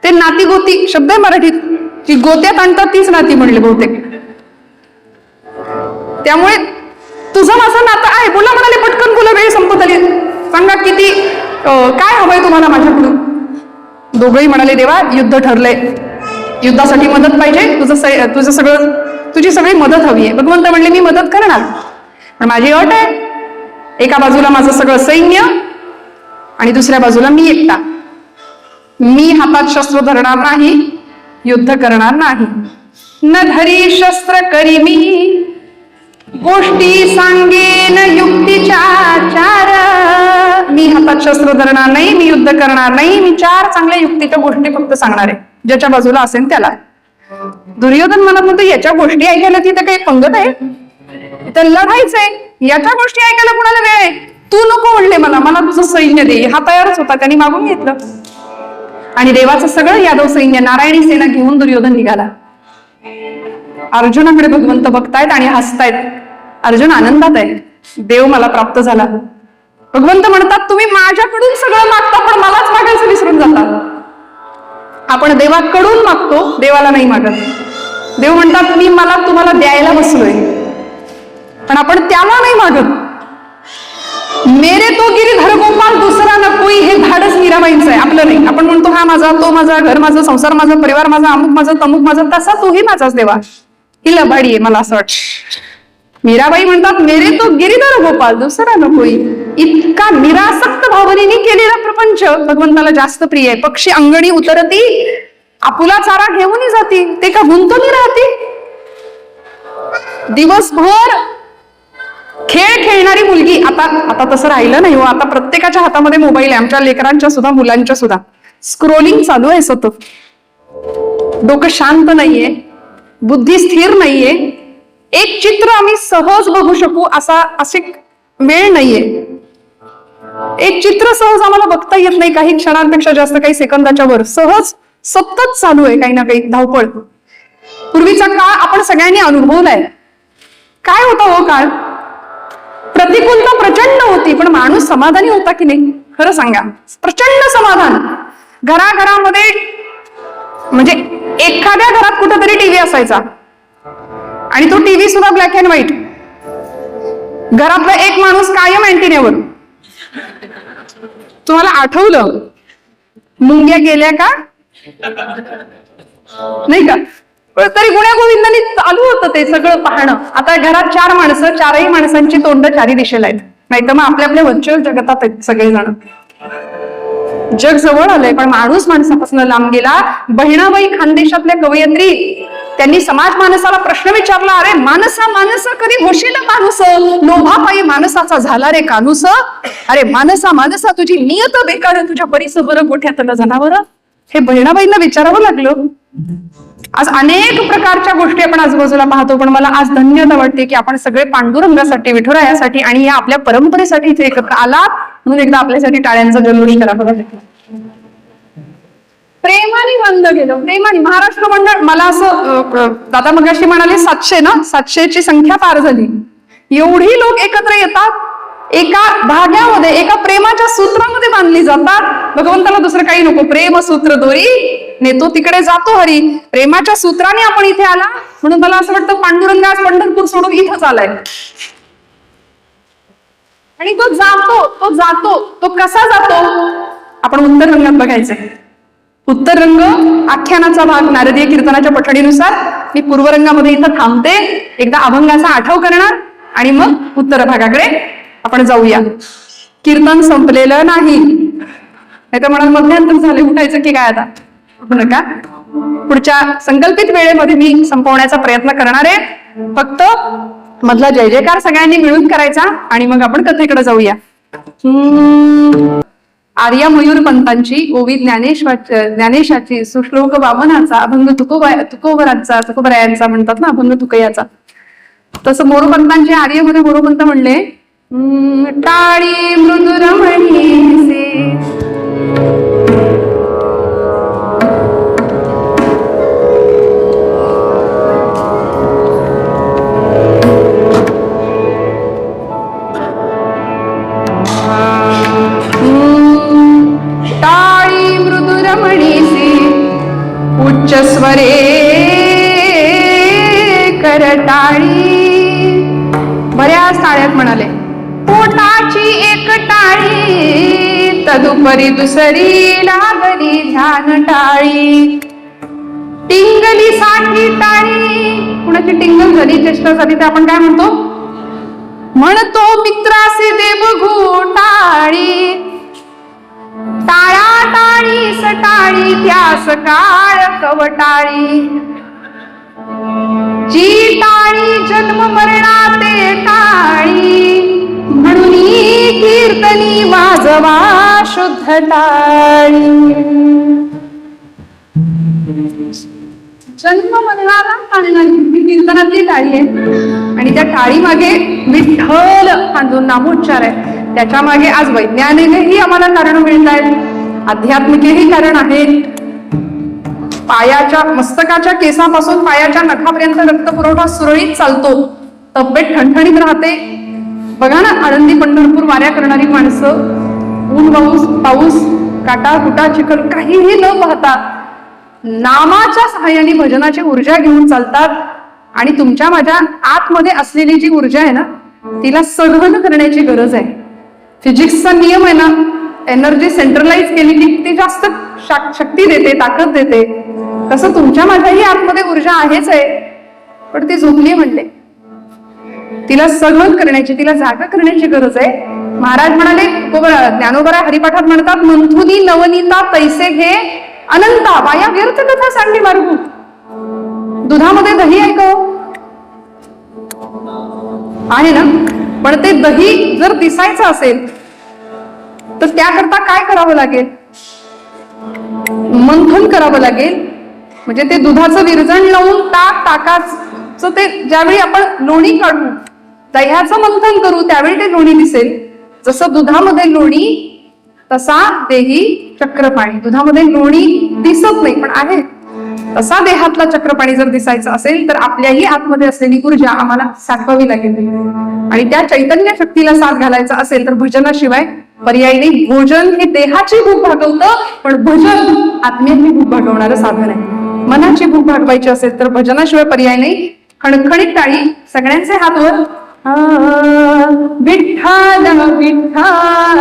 ते नाती गोती शब्द आहे मराठीत, जी गोत्यात आणतात तीच नाती म्हणले बहुतेक. त्यामुळे तुझं माझं नातं आहे. बोला म्हणाले, पटकन बोला, वेळ संपत आली. सांगा किती काय हवंय तुम्हाला माझ्याकडून? दोघंही म्हणाले देवा, युद्ध ठरलंय, युद्धासाठी मदत पाहिजे, तुझी सगळी मदत हवी आहे. भगवंत म्हणले मी मदत करणार, पण माझी अट आहे. एका बाजूला माझं सगळं सैन्य आणि दुसऱ्या बाजूला मी एकटा. मी हातात शस्त्र धरणार नाही, युद्ध करणार नाही. न धरी शस्त्र करी मी, गोष्टी सांगेन युक्तीच्या चार. मी हातात शस्त्र धरणार नाही, मी युद्ध करणार नाही, मी 4 चांगल्या युक्तीच्या गोष्टी फक्त सांगणार आहे, ज्याच्या बाजूला असेल त्याला. दुर्योधन म्हणत होतं याच्या गोष्टी ऐकायला तिथे काही पंगत आहे, तर लढायचंय. याच्या गोष्टी ऐकायला कुणाला वेळ आहे? तू नको म्हणले मला तुझं सैन्य दे. हा तयारच होता, त्यांनी मागून घेतलं आणि देवाचं सगळं यादव सैन्य, नारायणी सेना घेऊन दुर्योधन निघाला. अर्जुनाकडे भगवंत बघतायत आणि हसतायत. अर्जुन आनंदात आहे, देव मला प्राप्त झाला. भगवंत म्हणतात तुम्ही माझ्याकडून सगळं मागता, पण मलाच मागायचं विसरून जाता. आपण देवाकडून मागतो, देवाला नाही मागत. देव म्हणतात मी तुम्हाला द्यायला बसलोय, पण आपण त्याला नाही मागत. मेरे तो गिरीधर गोपाल दुसरा न कोई, हे धाडस मीराबाईंचं आहे, आपलं नाही. आपण म्हणतो हा माझा, तो माझा, घर माझं, संसार माझा, परिवार माझा, अमुक माझं, तमुक माझं. तसा तोही माझाच देवा. ही लबाडी आहे मला असं वाटतं. मीराबाई म्हणतात मेरे तो गिरीधर गोपाल दुसरा न कोई. इतका निरासक्त भावनेने केलेला प्रपंच भगवंताला जास्त प्रिय आहे. पक्षी अंगणी उतरती, आपुला चारा घेऊन जाती, ते का गुंतवली राहते. दिवसभर खेळ खेळणारी मुलगी, आता तसं राहिलं नाही हो. आता प्रत्येकाच्या हातामध्ये मोबाईल आहे, आमच्या लेकरांच्या सुद्धा, मुलांच्या सुद्धा. स्क्रोलिंग चालू आहे सतत. डोकं शांत नाहीये, बुद्धी स्थिर नाहीये. एक चित्र आम्ही सहज बघू शकू असे वेळ नाहीये. एक चित्र सहज आम्हाला बघता येत नाही, काही क्षणांपेक्षा जास्त, काही सेकंदाच्या वर. सहज सतत चालू आहे काही ना काही धावपळ. पूर्वीचा काळ आपण सगळ्यांनी अनुभवलाय. काय होता हो काळ? प्रतिकूलता प्रचंड होती, पण माणूस समाधानी होता की नाही? खरं सांगा, प्रचंड समाधान. घराघरामध्ये, म्हणजे एखाद्या घरात कुठेतरी टीव्ही असायचा आणि तो टीव्ही सुद्धा ब्लॅक अँड व्हाईट. घरातला एक माणूस कायम अँटिनेवर. तुम्हाला आठवलं मुंग्या गेल्या का नाही का? तरी गुण्या गोविंदांनी चालू होतं ते सगळं पाहणं. आता घरात 4 माणसं, 4ही माणसांची तोंड 4ही दिशेला आहेत. नाहीतर मग आपल्या व्हर्च्युअल जगतात आहेत सगळेजण. जग जवळ आलंय, पण माणूस माणसापासून लांब गेला. बहिणाबाई खानदेशातल्या कवयित्री, त्यांनी समाज माणसाला प्रश्न विचारला, अरे माणसा कधी होशील माणूस, लोभापायी माणसाचा झाला रे कानूस. अरे माणसा तुझी नियत बेकार, तुझ्या परिस बरं गोठ्यातलं जनावर. हे बहिणाबाईंना विचारावं लागलं. आज अनेक प्रकारच्या गोष्टी आपण आजूबाजूला पाहतो, पण मला आज धन्यता वाटते की आपण सगळे पांडुरंगासाठी, विठुरायासाठी आणि या आपल्या परंपरेसाठी इथे एकत्र आलात. म्हणून एकदा आपल्यासाठी टाळ्यांचा जल्लोष करा. बघा, प्रेमाने बंद केलं, प्रेमाने. महाराष्ट्र मंडळ, मला असं दादा मगाशी म्हणाले 700 ना, 700ची संख्या पार झाली. एवढी लोक एकत्र येतात, एका धाग्यामध्ये, एका प्रेमाच्या सूत्रामध्ये बांधली जातात. भगवंताला दुसरं काही नको, प्रेम सूत्र दोरी नेतो तिकडे जातो हरी. प्रेमाच्या सूत्राने आपण इथे आला म्हणून मला असं वाटतं पांडुरंग आज पंढरपूर सोडून इथंच आलाय. आणि तो जातो तो कसा जातो आपण उत्तर रंगात बघायचंय. उत्तर रंग आख्यानाचा भाग नारदीय कीर्तनाच्या पठणीनुसार मी पूर्व रंगामध्ये इथं थांबते, एकदा अभंगाचा आठव करणार आणि मग उत्तर भागाकडे आपण जाऊया. कीर्तन संपलेलं नाही, नाही तर म्हणाल मध्यांतर झाले उठायचं की काय आता. नका, पुढच्या संकल्पित वेळेमध्ये मी संपवण्याचा प्रयत्न करणार आहे. फक्त मधला जय जयकार सगळ्यांनी मिळून करायचा आणि मग आपण कथेकडे जाऊया. आर्या मयूरपंतांची ओवी ज्ञानेशाची, सुश्लोक वामनाचा, अभंग तुकोबरायांचा म्हणतात ना, अभंग तुकयाचा. तसं मोरोपंतांचे आर्यमध्ये मोरोपंत म्हणले, टाळी मृदुरमणीसे उच्च स्वरे करटाळी. बऱ्याच टाळ्यात म्हणाले. पोटाची एक टाळी तदुपरी दुसरी लागली ध्यान टाळी. टिंगली साठी टाळी, कुणाची टिंगल झाली, चेष्टा झाली तर आपण काय म्हणतो मित्रासी देव घोटाळी. टाळा टाळी सटाळी त्यास काळ कवटाळी. जी टाळी जन्म मरणाते टाळी, म्हणून कीर्तनी वाजवा शुद्ध टाळी. जन्म मरणाला टाळणारी कीर्तनातली टाळी आहे आणि त्या टाळी मागे विठ्ठल हा जो नामोच्चार आहे त्याच्या मागे आज वैज्ञानिकही आम्हाला कारण मिळत आहेत, आध्यात्मिकही कारण आहेत. पायाच्या मस्तकाच्या केसापासून पायाच्या नखापर्यंत रक्तपुरवठा सुरळीत चालतो, तब्येत ठणठणीत राहते. बघा ना, आळंदी पंढरपूर वाऱ्या करणारी माणसं ऊन पाऊस काटा कुटा चिखल काहीही न पाहता नामाच्या सहाय्याने भजनाची ऊर्जा घेऊन चालतात. आणि तुमच्या माझ्या आतमध्ये असलेली जी ऊर्जा आहे ना, तिला सहन करण्याची गरज आहे. फिजिक्सचा नियम आहे ना, एनर्जी सेंट्रलाइज केली की ती जास्त शक्ती देते, ताकद देते. तसं तुमच्या माझ्याही आतमध्ये ऊर्जा आहेच आहे, पण ती झोपली म्हणले. तिला सहन करण्याची, तिला जागा करण्याची गरज आहे. महाराज म्हणाले, ज्ञानोबा हरिपाठात म्हणतात, मंथुनी नवनीता तैसे घे अनंता, बाया व्यर्थ कथा सांगली मार्गू. दुधामध्ये दही आहे का आहे ना, पण ते दही जर दिसायचं असेल तर त्याकरता काय करावं लागेल, मंथन करावं लागेल. म्हणजे ते दुधाचं विरजण लावून ताकाचं ते ज्यावेळी आपण लोणी काढू, दह्याचं मंथन करू त्यावेळी ते लोणी दिसेल. जसं दुधामध्ये लोणी तसा देही चक्रपाणी. दुधामध्ये लोणी दिसत नाही पण आहे, तसा देहातला चक्रपाणी जर दिसायचं असेल तर आपल्याही आतमध्ये असलेली ऊर्जा आम्हाला साठवावी लागेल. आणि त्या चैतन्य शक्तीला साथ घालायचा असेल तर भजनाशिवाय पर्याय नाही. भोजन हे देहाची भूक भागवतं, पण भजन आत्म्याची भूक भागवणारं साधन आहे. मनाची भूक भागवायची असेल तर भजनाशिवाय पर्याय नाही. खणखणीत टाळी, सगळ्यांचे हात वर. विठ्ठल विठ्ठल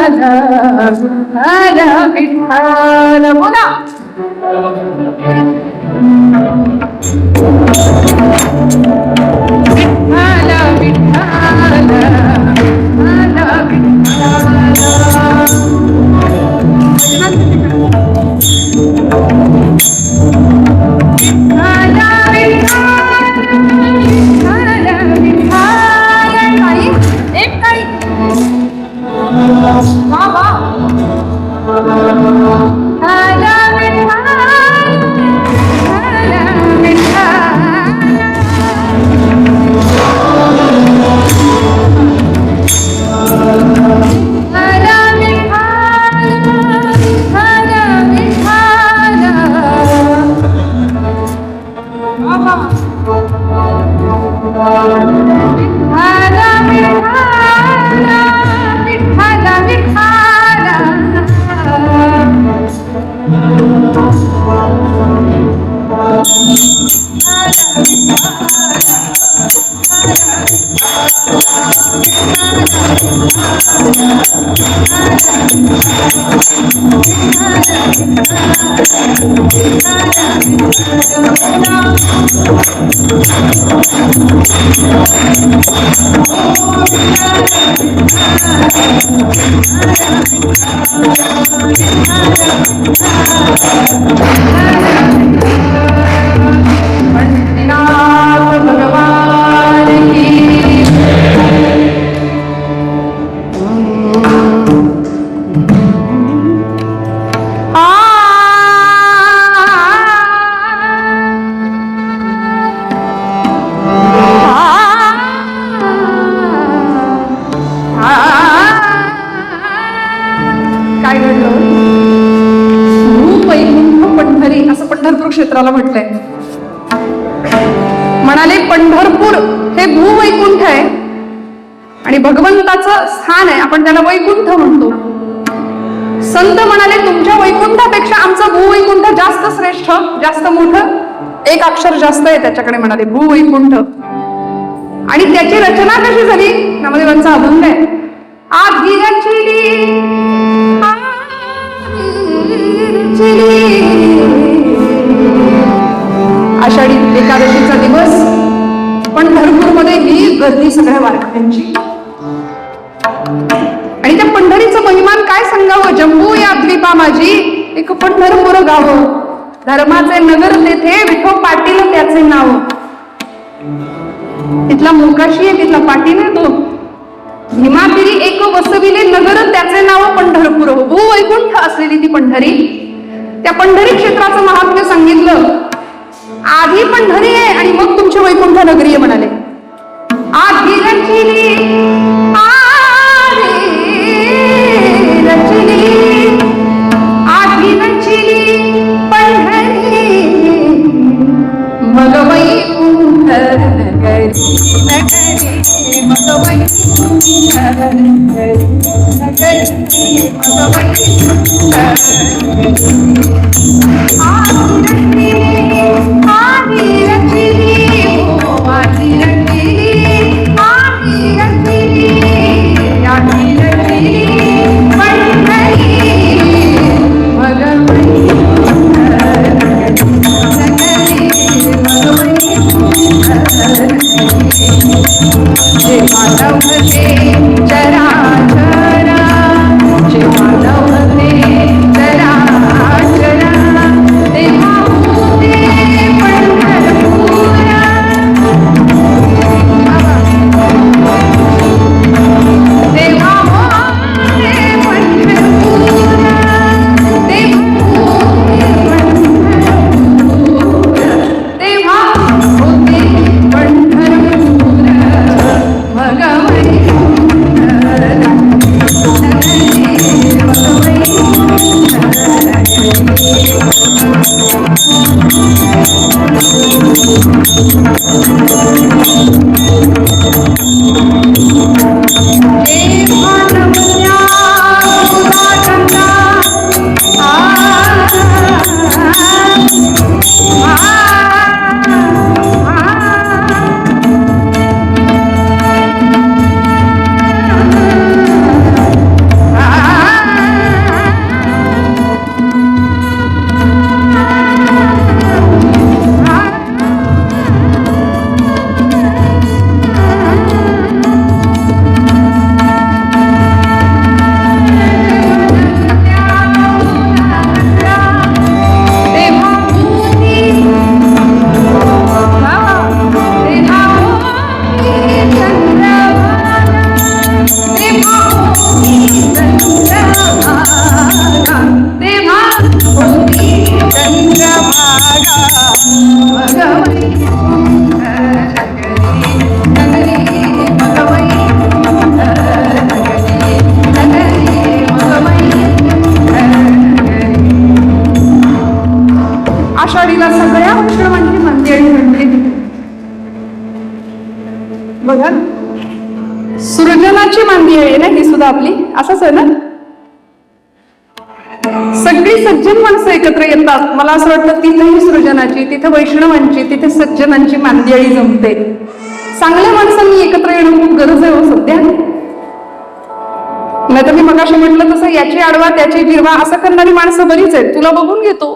विठ्ठल विठ्ठल बोला. विठ्ठल विठ्ठल विठ्ठल काय घडलं? वैकुंठ पंढरी असं पंढरपूर क्षेत्राला म्हटलंय. म्हणाले पंढरपूर हे भूवैकुंठ आहे आणि भगवंताचं स्थान आहे, आपण त्याला वैकुंठ म्हणतो. संत म्हणाले तुमच्या वैकुंठापेक्षा आमचं भूवैकुंठ जास्त श्रेष्ठ, जास्त मोठं, एक अक्षर जास्त आहे त्याच्याकडे. म्हणाले भूवैकुंठ. आणि त्याची रचना कशी झाली? नामदेवांचा अभंग आहे. आधी रचली आषाढी एकादशीचा दिवस पंढरपूरमध्ये ही गर्दी सगळ्या वारकऱ्यांची. आणि त्या पंढरीचं महिमान काय सांगावं? जम्बू या द्वीपा माझी एक पंढरपूर गाव, धर्माचे नगर तेथे विठो पाटील त्याचे नाव. तिथला मोकाशी आहे, तिथला पाटील आहे तो. भीमातिरी एक वसविले नगर त्याचे नाव पंढरपूर. भूवैकुंठ असलेली ती पंढरी. त्या पंढरी क्षेत्राचं महात्म्य सांगितलं. आधी पंढरी आहे आणि मग तुमची वैकुंठ नगरी आहे म्हणाले. आधी रचिली आधी रचिली पंढरी मग वैकुंठ नगरी मग वैकुंठ नगरी मग वैकुंठ आधी रचिली आधी रचिली आधी रचिली आधी रचिली पंढरी मग वैकुंठ नगरी मग वैकुंठ जे मानव हे चराचरा जे मानव हे चराचरा तेव्हा होते पंढरपूर तेव्हा होते पंढरपूर तेव्हा होते पंढरपूर भगवती आषाढीला सगळ्या वैष्णवांची मंदिरे घडली. बघा सृजनाची मांदी आहे ना ही सुद्धा आपली. असंच आहे ना, सगळी सज्जन माणसं एकत्र येतात. मला असं वाटतं तिथेही सृजनाची भक्तांची, तिथे वैष्णवांची, तिथे सज्जनांची मांदियाळी जमते. चांगल्या माणसांनी एकत्र येणं खूप गरज आहे हो सध्या. नाही तर मी मगाशी म्हटलं तसं याची आडवा त्याची जिरवा असं करणारी माणसं बरीच आहेत. तुला बघून घेतो,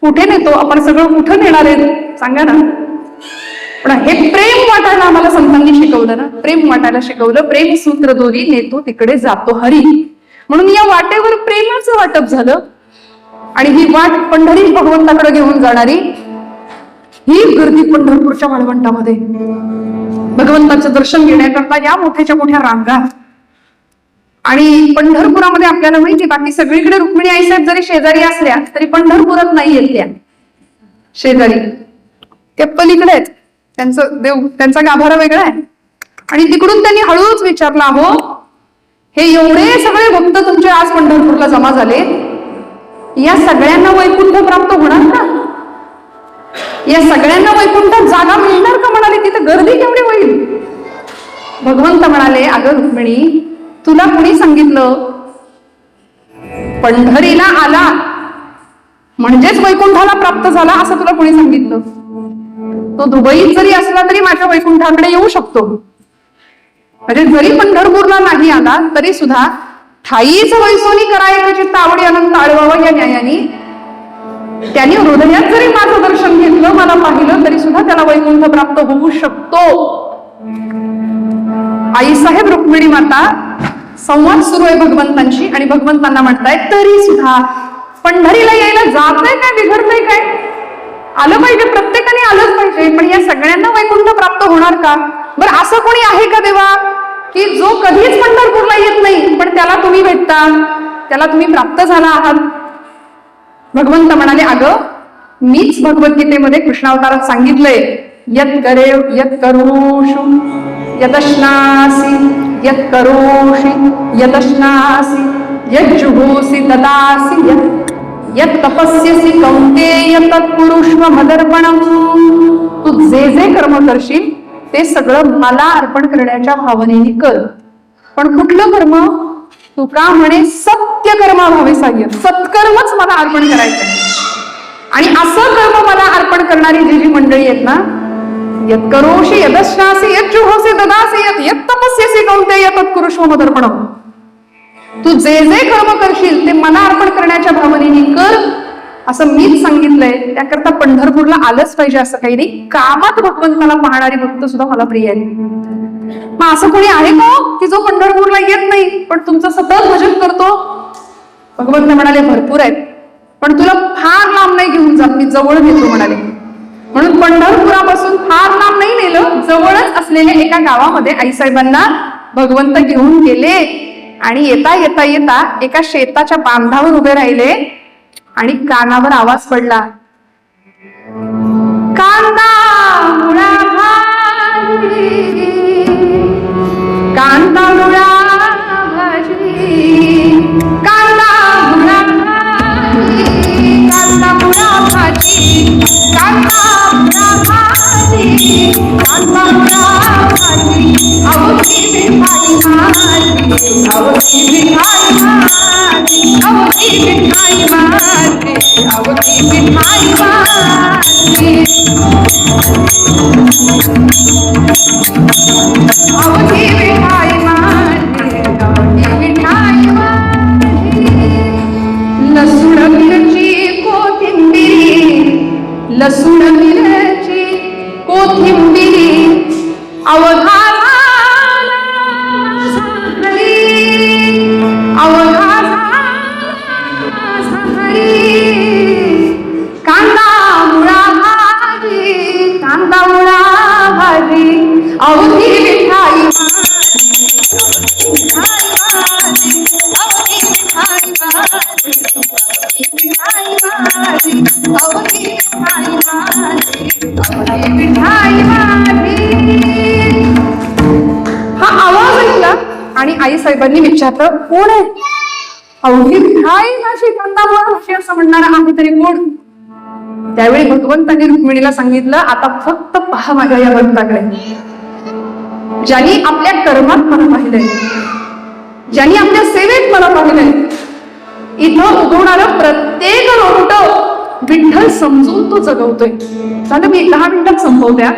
कुठे नेतो आपण, सगळं कुठं नेणार आहे सांगा ना. पण हे प्रेम वाटायला आम्हाला संतांनी शिकवलं ना, प्रेम वाटायला शिकवलं. प्रेम सूत्र दोरी नेतो तिकडे जातो हरी. म्हणून या वाटेवर प्रेमाचं वाटप झालं आणि ही वाट पंढरी भगवंताकडे घेऊन जाणारी ही गर्दी पंढरपूरच्या वाळवंटामध्ये भगवंताचं दर्शन घेण्याकरता या मोठ्याच्या मोठ्या रांगा. आणि पंढरपुरामध्ये आपल्याला माहिती, बाकी सगळीकडे रुक्मिणी आईसाहेब जरी शेजारी असल्या तरी पंढरपुरात नाही येत त्या शेजारी, त्या पलीकडे आहेत. त्यांचा गाभारा वेगळा आहे. आणि तिकडून त्यांनी हळूच विचारला, हो हे एवढे सगळे भक्त तुमचे आज पंढरपूरला जमा झाले, या सगळ्यांना वैकुंठ प्राप्त होणार का? या सगळ्यांना वैकुंठात जागा मिळणार का? म्हणाले, तिथे गर्दी केवढी होईल? भगवंत म्हणाले, अगं रुक्मिणी, तुला कुणी सांगितलं पंढरीला आला म्हणजेच वैकुंठाला प्राप्त झाला असं तुला कुणी सांगितलं? तो दुबईत जरी असला तरी माझ्या वैकुंठाकडे येऊ शकतो. म्हणजे जरी पंढरपूरला नाही आला तरी सुद्धा ठाईच वैसोनी करायचं चित्त आवडी अनंत आळवावं या न्यायाने त्यांनी हृदयात जरी माझं दर्शन घेतलं, मला पाहिलं, तरी सुद्धा त्याला वैकुंठ प्राप्त होऊ शकतो. आईसाहेब रुक्मिणी माता संवाद सुरू आहे भगवंतांशी आणि भगवंतांना म्हणतायत, तरी सुद्धा पंढरीला यायला जातंय काय, बिघडतंय काय? आलं पाहिजे, प्रत्येकाने आलंच पाहिजे. पण या सगळ्यांना वैकुंठ प्राप्त होणार का? बरं, असं कोणी आहे का देवा की जो कधीच पंढरपूरला येत नाही पण त्याला तुम्ही भेटता, त्याला तुम्ही प्राप्त झाला आहात? भगवंत म्हणाले, अगं मीच भगवद्गीतेमध्ये कृष्णावतारात सांगितलंय, यत करे यत करोषु यदश्नासी यत करोषि यदश्नासी यत जुहोसी ददासी यत तपस्यसी कौंतेय तत्कुरुष्व मदर्पणम. तू जे जे कर्म करशील ते सगळं मला अर्पण करण्याच्या भावनेने कर. पण कुठलं कर्म? तू का म्हणे सत्य कर्मा भावे साह्य, सत्कर्मच मला अर्पण करायचंय. आणि असं कर्म मला अर्पण करणारी जी जी मंडळी आहेत ना, यत करोषि यदश्नासी यत जुहोसी ददासी यत तपस्यसी कौंतेय तत्कुरुष्व मदर्पणम. तू जे जे कर्म करशील ते मला अर्पण करण्याच्या भावनेने कर असं मीच सांगितलंय. त्याकरता पंढरपूरला आलंच पाहिजे असं काही नाही. कामात भगवंताला पाहणारी भक्त सुद्धा मला प्रिय आहे. मग असं कोणी आहे का की जो पंढरपूरला येत नाही पण तुमचं सतत भजन करतो? भगवंत म्हणाले, भरपूर आहेत, पण तुला फार लांब नाही घेऊन जात, मी जवळ नेतो म्हणाले. म्हणून पंढरपुरापासून फार लांब नाही नेलं, जवळच असलेल्या एका गावामध्ये आईसाहेबांना भगवंत घेऊन गेले. आणि येता येता येता एका शेताच्या बांधावर उभे राहिले आणि कानावर आवाज पडला, कांदा मुळा भाजी, कांदा मुळा भाजी, कांदा मुळा भाजी, कांदा मुळा भाजी, कांदा मुळा भाजी, कांदा मुळा भाजी, अवघी मिठाई माझी, अवघी मिठाई माझी, अवघी मिठाई माझी, अवघी मिठाई माझी, अवघी मिठाई माझी, अवघी मिठाई माझी. लसूण मिरची कोथिंबिरी, लसूण मिरची कोथिंबिरी, अवघा कांदा मुळा भाजी, कांदा मुळा भाजी, अवघी मिठाई माझी, अवघी मिठाई माझी, अवघी मिठाई माझी, अवघी मिठाई माझी, अवघी मिठाई माझी. हा आवाज ऐकला आणि आई साहेबांनी विचारलं, कोण आहे? अवघी मिठाई माझी, कांदा मुळा भाजी असं म्हणणारा आहे तरी कोण? त्यावेळी भगवंतांनी रुक्मिणीला सांगितलं, आता फक्त पहा माझ्या या भक्ताकडे, ज्यांनी आपल्या कर्मात मला पाहिलंय, ज्यांनी आपल्या सेवेत मला पाहिलंय. इथं उगवणारं प्रत्येक रोपट विठ्ठल समजून तो जगवतोय. झालं, मी 10 मिनिटात संपवत्या.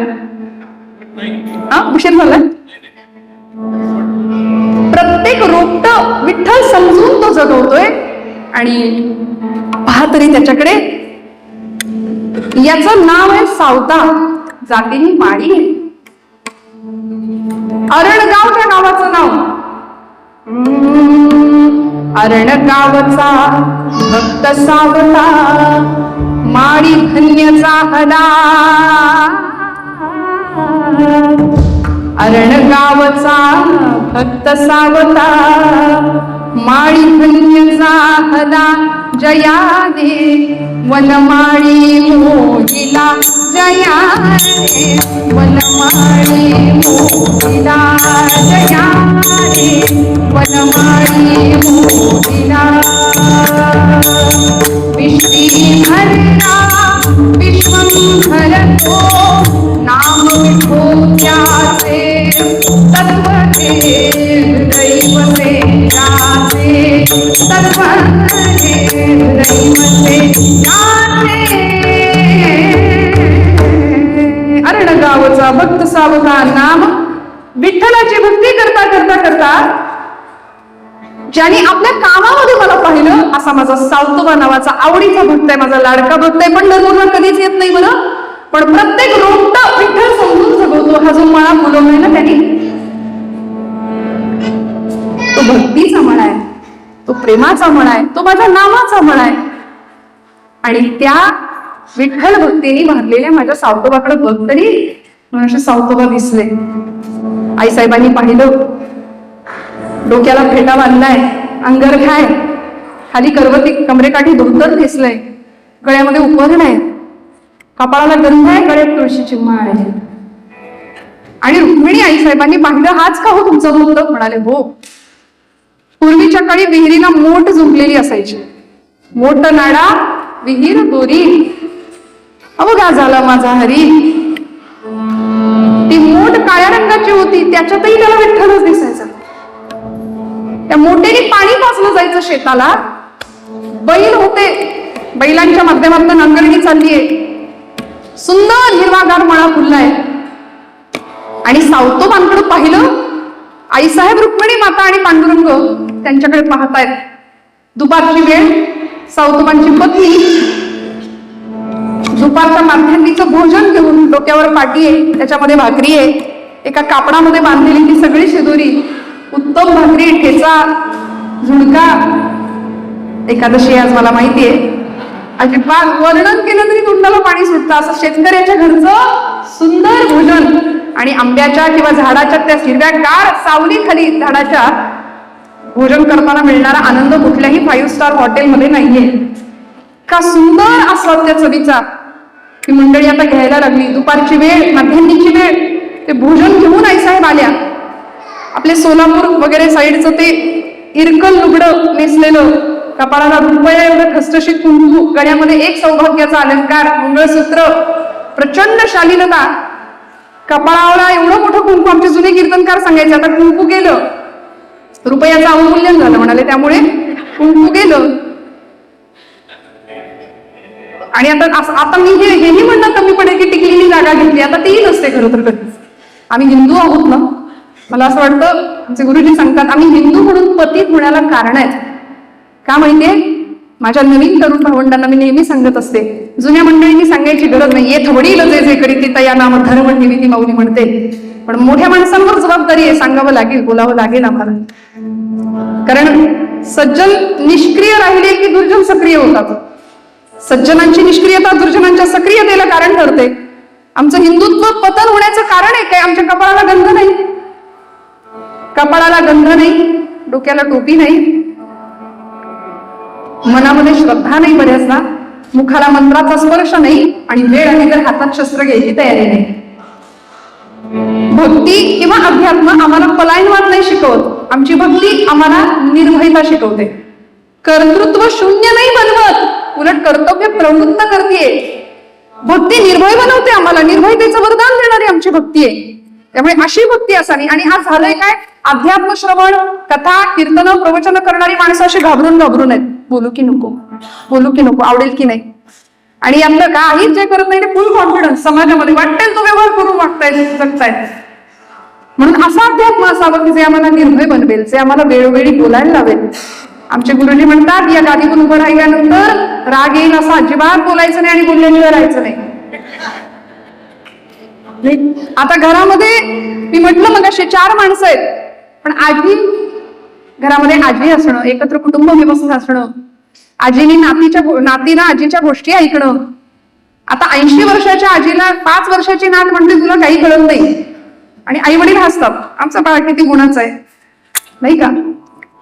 उशीर झाला. प्रत्येक रोपट विठ्ठल समजून तो जगवतोय. आणि पहा तरी त्याच्याकडे, याचं नाव आहे सावता, जातीने माळी. अरणगाव त्या गावाचं नाव. अरणगावचा भक्त सावता, माळी धन्यचा हला. अरणगावचा भक्त सावता, माळी धन्यचा हला. जयाने वनमाळी मोहिला, जयाने वनमाळी मोहिला, जयाने वनमाळी मोहिला. विश्रीधरा विश्वंभरतो, नाम विठोत्याचे तत्व दैवते राचे. तत्व अरणगावचा भक्त सावता नाम. विठ्ठलाची भक्ती करता करता करता ज्याने आपल्या कामामध्ये मला पाहिलं असा माझा सावतोबा नावाचा आवडीचा भक्त आहे, माझा लाडका भक्त आहे. पंढरपूरला कधीच येत नाही मला, पण प्रत्येक रोपट विठ्ठल समजून जगवतो. हा जो मला बोलवलाय ना त्यांनी, तो भक्तीचा मळा आहे, तो प्रेमाचा मळा आहे, तो माझ्या नामाचा मळा आहे. आणि त्या विठ्ठल भक्तीने भरलेल्या माझ्या सावतोबाकडे बघ तरी असे सावतोबा दिसले. आईसाहेबांनी पाहिलं, डोक्याला फेटा बांधलाय, अंगरखाय, खाली करवती कमरेकाठी धोतर दिसलंय, गळ्यामध्ये उपरण आहे, कपाळाला गंध आहे, गळ्यात तुळशीची माळ आहे. आणि रुक्मिणी आईसाहेबांनी पाहिलं, हाच का हो तुमचा भक्त? म्हणाले, हो. पूर्वीच्या काळी विहिरीला मोठ झुंपलेली असायची. मोठ नाडा विहीर दोरी, अवघा झाला माझा हरी. ती मोठ काळ्या रंगाची होती, त्याच्यातही त्याला विठ्ठलच दिसायचा. त्या मोठेने पाणी पाजलं जायचं शेताला. बैल होते, बैलांच्या माध्यमातून नांगरणी चाललीये, सुंदर हिरवागार मळा फुललाय. आणि सावतोबांकडे पाहिलं, आईसाहेब, रुक्मिणी माता आणि पांडुरंग त्यांच्याकडे पाहतायत. दुपारची वेळ, सावतोबांची पत्नी दुपारच्या माध्यान्नीचं भोजन घेऊन, डोक्यावर पाटी आहे, त्याच्यामध्ये भाकरी आहे, एका कापडामध्ये बांधलेली ती सगळी शिदोरी, उत्तम भाकरी, ठेचा, झुणका. एकादशी आज मला माहितीये. अजिबात वर्णन केलं तरी तोंडाला पाणी सुटतं असं शेतकऱ्याच्या घरचं सुंदर भोजन. आणि आंब्याच्या किंवा झाडाच्या त्या हिरव्यागार सावलीखाली झाडाच्या भोजन करताना मिळणारा आनंद कुठल्याही 5 स्टार हॉटेलमध्ये नाहीये. का सुंदर आस्वाद त्या चवीचा. ती मंडळी आता घ्यायला लागली. दुपारची वेळ, माध्यान्नीची वेळ, ते भोजन घेऊन आईसाहेब आल्या. आपले सोलापूर वगैरे साईडचं ते इरकल लुगडं नेसलेलं, कपाळाला रुपया एवढं ठसठशीत कुंकू, गळ्यामध्ये एक सौभाग्याचा अलंकार, मंगळसूत्र, प्रचंड शालीनता. कपाळाला एवढं मोठं कुंकू. आमचे जुने कीर्तनकार सांगायचे, आता कुंकू गेलं, रुपयाचं अवमूल्यन झालं म्हणाले, त्यामुळे कुंकू गेलं. आणि आता मी हेही म्हणणं कमी पडेल की टिकलेली जागा घेतली, आता तीही नसते खरं तर कधीच. आम्ही हिंदू आहोत ना. मला असं वाटतं, आमचे गुरुजी सांगतात, आम्ही हिंदू म्हणून पतित होण्याला कारण आहेत. का माहितीये? माझ्या नवीन तरुण भावंडांना मी नेहमी सांगत असते, जुन्या मंडळींनी सांगायची गरज नाही, येत वडील जे करी ती तया नाम धर्म ठेवी ती माऊली म्हणते. पण मोठ्या माणसांवर जबाबदारी आहे, सांगावं लागेल, बोलावं लागेल आम्हाला. कारण सज्जन निष्क्रिय राहिले की दुर्जन सक्रिय होतात. सज्जनांची निष्क्रियता दुर्जनांच्या सक्रियतेला कारण ठरते. आमचं हिंदुत्व पतन होण्याचं कारण आहे काय? आमच्या कपाळाला गंध नाही, कपाळाला गंध नाही, डोक्याला टोपी नाही, मनामध्ये श्रद्धा नाही, बऱ्याचदा मुखाला मंत्राचा स्पर्श नाही, आणि वेळ आली तर हातात शस्त्र घ्यायची तयारी नाही. भक्ती किंवा अध्यात्म आम्हाला पलायनवाद नाही शिकवत, आमची भक्ती आम्हाला निर्भयता शिकवते. कर्तृत्व शून्य नाही बनवत, उलट कर्तव्य प्रवृत्त करते. भक्ती निर्भय बनवते आम्हाला, निर्भयतेचं वरदान देणारी आमची भक्ती आहे. त्यामुळे अशी भक्ती असावी. आणि आज झालंय काय? अध्यात्म श्रवण, कथा, कीर्तन, प्रवचन करणारी माणसं अशी घाबरून आहेत. बोलू की नको, बोलू की नको, आवडेल की नाही. आणि यातलं काहीच जे करत नाही ते फुल कॉन्फिडन्स, समाजामध्ये वाटेल तो व्यवहार करून वागतायत जगतायत. म्हणून असा अध्यात्म असावं की जे आम्हाला निर्भय बनवेल, जे आम्हाला वेळोवेळी बोलायला लावेल. आमचे गुरुजी म्हणतात या गादीतून उभं राहिल्यानंतर राग येईल असं अजिबात बोलायचं नाही आणि बोलल्याशिवाय राहायचं नाही. आता घरामध्ये मी म्हटलं मग असे 4 माणसं आहेत, पण आजी घरामध्ये आजी असणं, एकत्र कुटुंब व्यवस्थित असणं, आजीनी नातीनं आजीच्या गोष्टी ऐकणं. आता 80 वर्षाच्या आजीला 5 वर्षाची नात म्हणते तुला काही कळत नाही, आणि आई वडील हसतात आमचा बाळ किती गुणाचा आहे नाही का,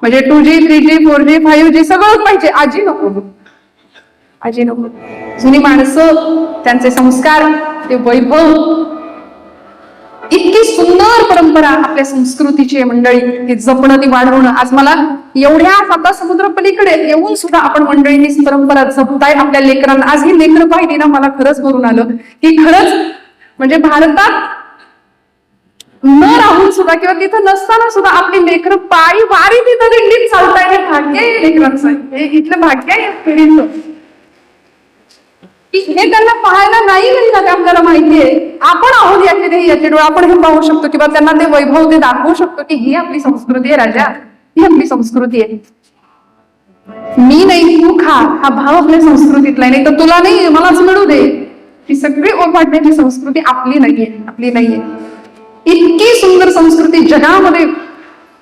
म्हणजे 2G 3G 4G 5G सगळंच पाहिजे, आजी नको, आजी नको. जुनी माणसं, त्यांचे संस्कार, ते वैभव, इतकी सुंदर परंपरा आपल्या संस्कृतीची आहे मंडळी, ती जपणं, ती वाढवणं. आज मला एवढ्या आता समुद्र पलीकडे येऊन सुद्धा आपण मंडळींनी परंपरा जपताय आपल्या लेकरांना. आज ही लेकरं पाहिली ना, मला खरंच भरून आलं की खरंच म्हणजे भारतात न राहून सुद्धा किंवा तिथं नसताना सुद्धा आपली लेकरं पायी वारी तिथं दिंडीत चालताय. हे भाग्य आहे लेकरांचं, हे इथलं भाग्य आहे पिढीचं. हे त्यांना पाहायला नाही मिळणार, आपल्याला माहितीये. आपण आहोत याचे डोळे, आपण हे पाहू शकतो किंवा त्यांना ते वैभव ते दाखवू शकतो की ही आपली संस्कृती आहे राजा, ही आपली संस्कृती आहे. मी नाही तू खा, हा भाव आपल्या संस्कृतीतला नाही तर तुला नाही मलाच मिळू दे, ही सगळी ओढ वाटण्याची संस्कृती आपली नाहीये, आपली नाहीये. इतकी सुंदर संस्कृती जगामध्ये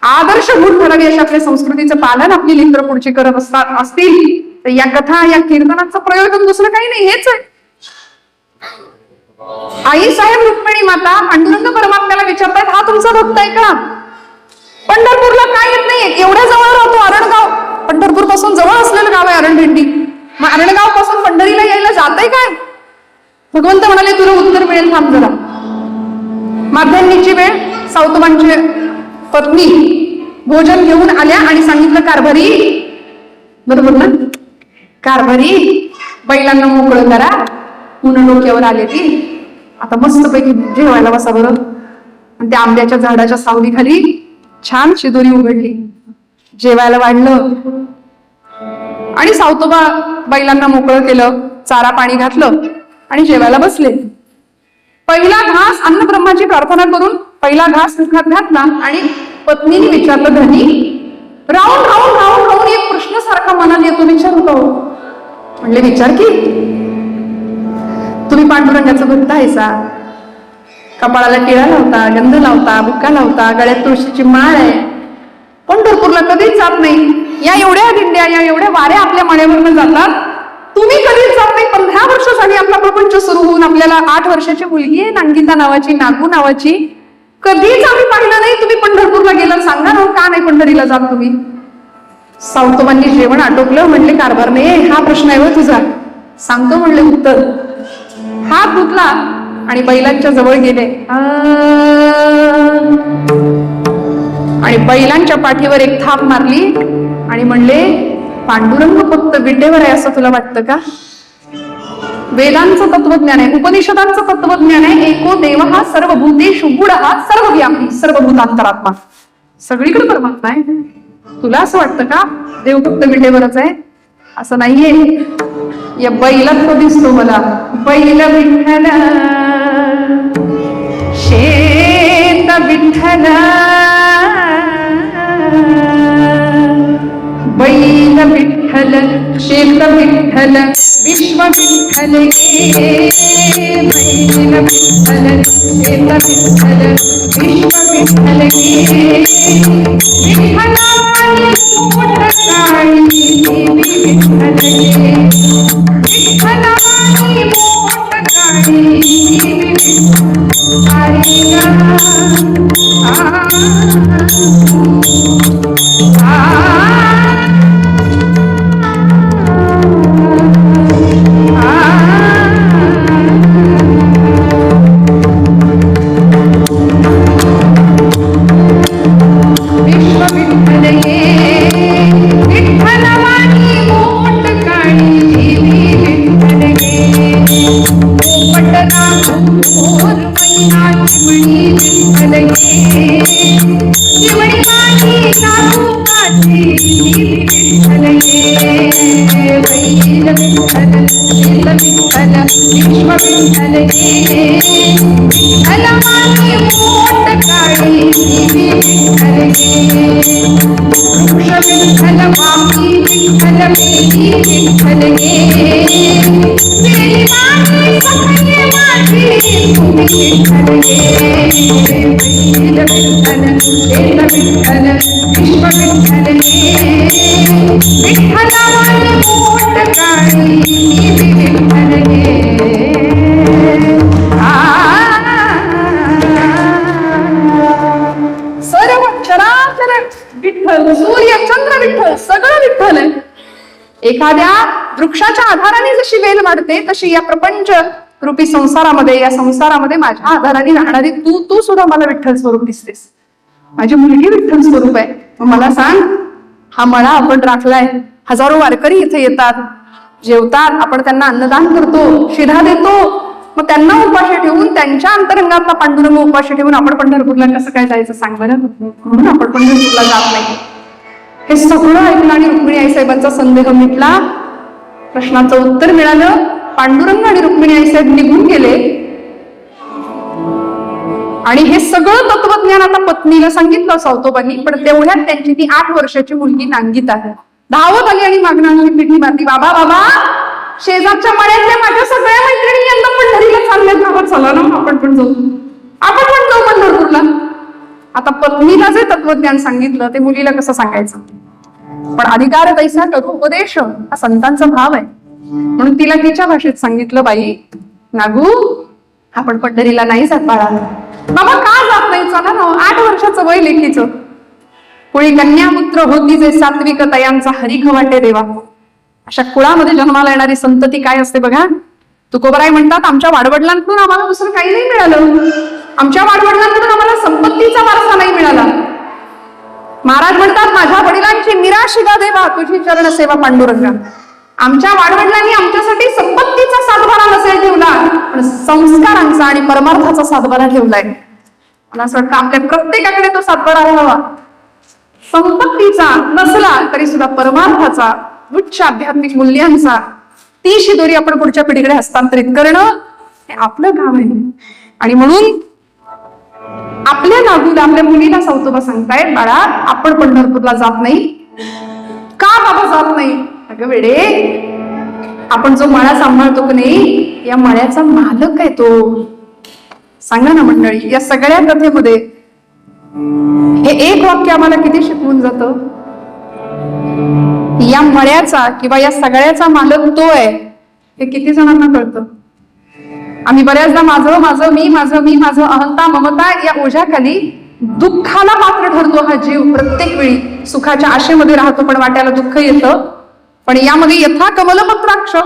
आदर्शभूत ठरावी अशा आपल्या संस्कृतीचं पालन आपली लेकरं पुढची करत असतील तर या कथा, या कीर्तनाचं प्रयोजन दुसरं काही नाही, हेच आहे. आई साहेब रुक्मिणी माता पांडुरंग परमात्म्याला विचारतात हा तुमचा भक्त आहे का? पंढरपूरला काय येत नाही, एवढ्या जवळ राहतो आरणगाव, पंढरपूर पासून जवळ असलेलं गाव आहे आरणदिंडी, मग आरणगाव पासून पंढरीला यायला जातंय काय? भगवंत म्हणाले तुला उत्तर मिळेल, थांब जरा. माध्यान्नीची वेळ, सावतमांची पत्नी भोजन घेऊन आल्या आणि सांगितलं कारभारी, बरोबर ना, कारभारी बैलांना मोकळं करा, ऊन डोक्यावर आले ती, आता मस्तपैकी जेवायला बसा बरं. आणि त्या आंब्याच्या झाडाच्या सावलीखाली छान शिदोरी उघडली, जेवायला वाढलं आणि सावतोबा बैलांना मोकळं केलं, चारा पाणी घातलं आणि जेवायला बसले. पहिला घास अन्नब्रह्माची प्रार्थना करून पहिला घास मुखात घातला आणि पत्नीने विचारलं धनी, राहून राहून राहून राहून एक प्रश्न सारखा मनात येतो, विचार होतो. म्हणले विचार की, तुम्ही पांडुरंगाचं भक्त आहेसा, कपाळाला टिळा लावता, गंध लावता, बुक्का लावता, गळ्यात तुळशीची माळ आहे, पंढरपूरला कधीच जात नाही, या एवढ्या दिंड्या, या एवढ्या वाऱ्या आपल्या माळ्यावरनं जातात, तुम्ही कधीच जात नाही. 15 वर्ष झाली आपला प्रपंच सुरू होऊन, आपल्याला 8 वर्षाची मुलगी आहे नांगिता नावाची, नागू नावाची, कधीच आम्ही पाहिलं नाही तुम्ही पंढरपूरला गेला, सांगा ना का नाही पंढरीला जात तुम्ही? सावतोबांनी जेवण आटोपलं, म्हणले कारभारने हा प्रश्न आहे तुझा, सांगतो म्हणले उत्तर. हात धुतला आणि बैलांच्या जवळ गेले आणि बैलांच्या पाठीवर एक थाप मारली आणि म्हणले पांडुरंग फक्त विटेवर आहे असं तुला वाटतं का? वेदांचं तत्वज्ञान आहे, उपनिषदांचं तत्वज्ञान आहे. एको देव हा सर्वभूतेषु गूढः सर्वव्यापी सर्वभूतांतरात्मा, सगळीकडे परमात्मा आहे. तुला असं वाटतं का देव फक्त विटेवरच आहे? असं नाहीये. या बैलात तो दिसतो मला, बैल विठ्ठल शेत विठ्ठल, बैल विठ्ठल शेत विठ्ठल विश्व विठ्ठल गे, बैल विठ्ठल शेत विठ्ठल विश्व विठ्ठल गे, विठ्ठलावानी पोट काळी देवी विठ्ठल गे, विठ्ठलावानी पोट काळी देवी विठ्ठल पोपटला घोर मैना चिमणी विठ्ठल ये, चिमणी माझी नागोबाची विठ्ठल ये, बैल विठ्ठल शील विठ्ठल विश्व विठ्ठल ये, विठ्ठल माझी मोठ काळी विठ्ठल ये, वृक्ष विठ्ठल वापी विठ्ठल वेली विठ्ठल ये, वेली माझी सखी माझी तुम्ही विठ्ठल ये, बैल विठ्ठल शील विठ्ठल विश्व विठ्ठल ये, विठ्ठल माझी मोठ काळी विठ्ठल ये. सर्व चराचर विठ्ठल, सूर्य चंद्र विठ्ठल, सगळं विठ्ठल आहे. एखाद्या वृक्षाच्या आधाराने जशी वेल वाढते तशी या प्रपंच रूपी संसारामध्ये, या संसारामध्ये माझ्या आधाराने राहणारी तू सुद्धा मला विठ्ठल स्वरूप दिसतेस. माझी मुलगी विठ्ठल स्वरूप आहे. मग मला सांग, हा मळा आपण राखलाय, हजारो वारकरी इथे येतात, जेवतात, आपण त्यांना अन्नदान करतो, शिधा देतो, मग त्यांना उपाशी ठेवून, त्यांच्या अंतरंगातला पांडुरंग उपाशी ठेवून आपण पंढरपूरला कसं काय जायचं सांग बरं. म्हणून आपण पंढरपूरला जात नाही. हे सगळं ऐकलं आणि रुक्मिणी आईसाहेबांचा संदेह मिटला, प्रश्नाचं उत्तर मिळालं. पांडुरंग आणि रुक्मिणी आईसाहेब निघून गेले आणि हे सगळं तत्वज्ञान आता पत्नीला सांगितलं सावतोबांनी. पण तेवढ्यात त्यांची ती 8 वर्षाची मुलगी नांगीत आहे, धावत आली आणि मागणारी पिठी मारली, बाबा बाबा, शेजारच्या मळ्यातल्या माझ्या सगळ्या मैत्रिणी यंदा पंढरीला चालल्यात, बाबा चला ना आपण पण जाऊ पंढरपूरला. आता पत्नीला जे तत्वज्ञान सांगितलं ते मुलीला कसं सांगायचं. पण अधिकार कैसा करू उपदेश हा संतांचा भाव आहे. म्हणून तिला तिच्या भाषेत सांगितलं, बाई नागू, आपण पंढरीला नाही जात बाळा. बाबा का जात नाही, चला ना, 8 वर्षाचं वय लेखीचं. कुळी कन्यापुत्र होती जे सात्विक तयांचा हरिख वाटे देवा. अशा कुळामध्ये जन्माला येणारी संतती काय असते बघा. तुकोबराय म्हणतात, आमच्या वाडवडिलांकडून आम्हाला दुसरं काही नाही मिळालं, आमच्या वाडवडिलांकडून आम्हाला संपत्तीचा वारसा नाही मिळाला. महाराज म्हणतात, माझ्या वडिलांची निराशिदा देवा तुझी चरण सेवा पांडुरंगा. आमच्या वाडवडिलांनी आमच्यासाठी संपत्तीचा सातबारा नसेल ठेवला, पण संस्कारांचा आणि परमार्थाचा सातबारा ठेवलाय. मला असं वाटतं आपल्या प्रत्येकाकडे तो सातबारा हवा. संपत्तीचा नसला तरी सुद्धा परमार्थाचा, उच्च आध्यात्मिक मूल्यांचा, ती शिदोरी आपण पुढच्या पिढीकडे हस्तांतरित करणं हे आपलं काम आहे. आणि म्हणून आपल्या नागूला, आपल्या मुलीला सावतोबा सांगतायत, बाळा आपण पंढरपूरला जात नाही का. बाबा जात नाही, अगं वेडे, आपण जो मळा सांभाळतो की नाही, या मळ्याचा मालक आहे तो. सांगा ना मंडळी, या सगळ्या कथेमध्ये हे एक वाक्य आम्हाला किती शिकवून जातं. या मळ्याचा किंवा या सगळ्याचा मालक तो आहे हे किती जणांना कळतं. आम्ही बऱ्याचदा माझं अहंता ममता या ओझ्याखाली दुःखाला पात्र ठरतो. हा जीव प्रत्येक वेळी सुखाच्या आशेमध्ये राहतो पण वाट्याला दुःख येतं. पण यामध्ये यथा कमलपत्राक्ष,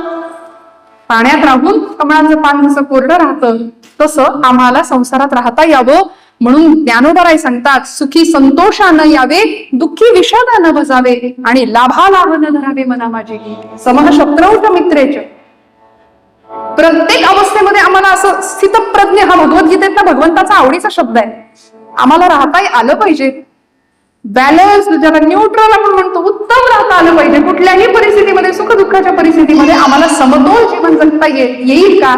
पाण्यात राहून कमळाचं पान जसं कोरडं राहतं तसं आम्हाला संसारात राहता यावं. म्हणून ज्ञानोबराय सांगतात, सुखी संतोषानं यावे, दुःखी विषादानं भजावे, आणि लाभा लाभन धरावे मना माझे समह शत्रौट मित्रेच. प्रत्येक अवस्थेमध्ये आम्हाला असं स्थितप्रज्ञ, हा भगवद्गीतेतला भगवंताचा आवडीचा शब्द आहे, आम्हाला राहता आलं पाहिजे. बॅलन्स, ज्याला न्यूट्रल आपण म्हणतो, उत्तम राहता आलं पाहिजे. कुठल्याही परिस्थितीमध्ये, सुख दुःखाच्या परिस्थितीमध्ये आम्हाला समतोल जीवन जगता येईल का.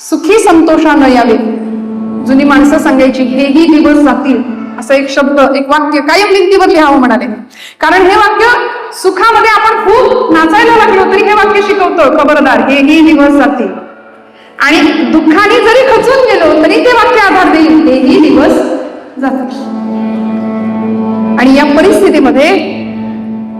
सुखी संतोषानं यावे. जुनी माणसं सांगायची, हेही दिवस जातील, असं एक शब्द, एक वाक्य कायम भिंतीवर लिहावं म्हणाले. कारण हे वाक्य सुखामध्ये आपण खूप नाचायला लागलो तरी हे वाक्य शिकवतं, खबरदार हेही दिवस जातील. आणि दुःखाने जरी खचून गेलो तरी ते वाक्य आधार देईल, हेही दिवस जातील. आणि या परिस्थितीमध्ये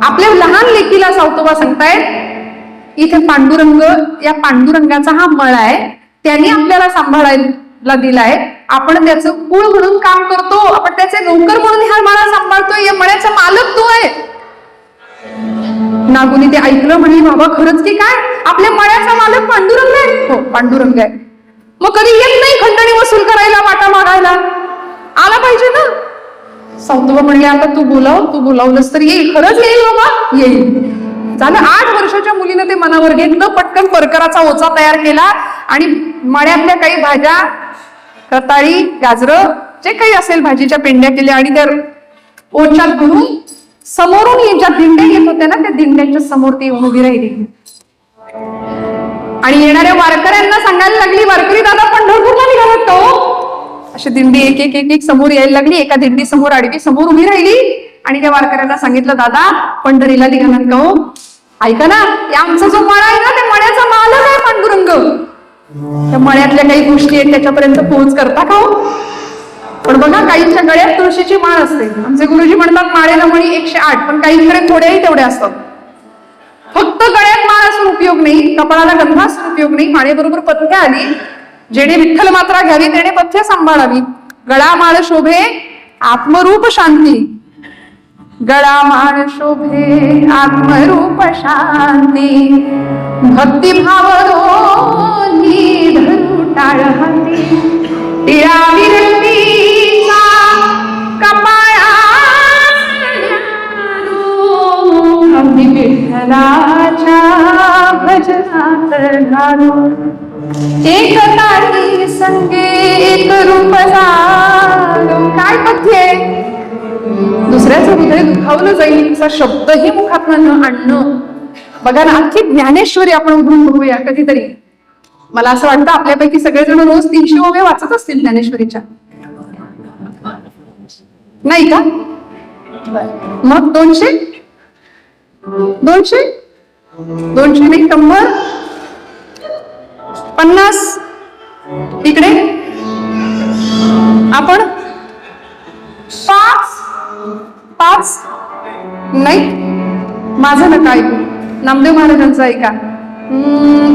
आपल्या लहान लेकीला सावतोबा सांगतायत, इथे पांडुरंग, या पांडुरंगाचा हा मळा आहे, त्यांनी आपल्याला सांभाळायला दिलाय, आपण त्याचं कुळ म्हणून काम करतो, आपण त्याचे नोकर म्हणून हा मळा सांभाळतोय, या मळ्याचा मालक तो आहे. नागुनी ते ऐकलं, म्हणली बाबा खरंच की काय, आपल्या मळ्याचा मालक पांडुरंग आहे. हो पांडुरंग आहे. मग कधी येत नाही खंडणी वसूल करायला, वाटा मागायला, आला पाहिजे ना. सावतोबा म्हणले, आता तू बोलावलंस तर येईल. खरंच येईल बाबा, येईल. झालं 8 वर्षाच्या मुलीनं ते मनावर घेतलं, पटकन परकराचा ओचा तयार केला आणि मळ्यातल्या काही भाज्या, रताळी, गाजरं, जे काही असेल भाजीच्या पेंड्या केल्या आणि त्या ओच्यात भरून समोरून ज्या दिंड्या येत होत्या ना, त्या दिंड्याच्या समोर ती उभी राहिली आणि येणाऱ्या वारकऱ्यांना सांगायला लागली, वारकरी दादा पंढरपूरला निघालात का हो? अशी दिंडी एक एक एक एक समोर यायला लागली. एका दिंडी समोर आडवी समोर उभी राहिली आणि त्या वारकऱ्यांना सांगितलं, दादा पंढरीला निघालात का हो? ऐका ना, आमचा जो मळा आहे ना, त्या मळ्याचा मालक आहे पांडुरंग. त्या मळ्यातल्या काही गोष्टी आहेत त्याच्यापर्यंत पोहोच करता का हो? पण बघा, काहींच्या गळ्यात तुळशीची माळ असते. आमचे गुरुजी म्हणतात माळेला मणी 108, पण काहींकडे थोड्याही तेवढ्या असतात. फक्त गळ्यात माळ असून उपयोग नाही, कपाळाला गंधा असून उपयोग नाही. माळेबरोबर पथ्य आली. जेणे विठ्ठल मात्रा घ्यावी त्याने पथ्य सांभाळावी. गळा माळ शोभे आत्मरूप शांती, गळा माळ शोभे आत्मरूप शांती, भक्तिभाव दोन्ही धरू टाळ हाती, टिळा विरंतीचा कपाळा अगदी विठ्ठलाच्या भजनात घालू, एक तारी संगे एक रूप झालो. काय पथ्य आहे? दुसऱ्याचं हृदय दुखावलं जाईल असा शब्दही मुखातून न आणणं. बघा ना, अख्खी ज्ञानेश्वरी आपण उघडून बघूया कधीतरी. मला असं वाटतं आपल्यापैकी सगळेजण रोज 300 ओव्या वाचत असतील ज्ञानेश्वरीच्या, नाही का? मग 200 नाही, 100, 50. इकडे आपण 5 नाही, माझं नका ऐकू, नामदेव महाराजांचं ऐका.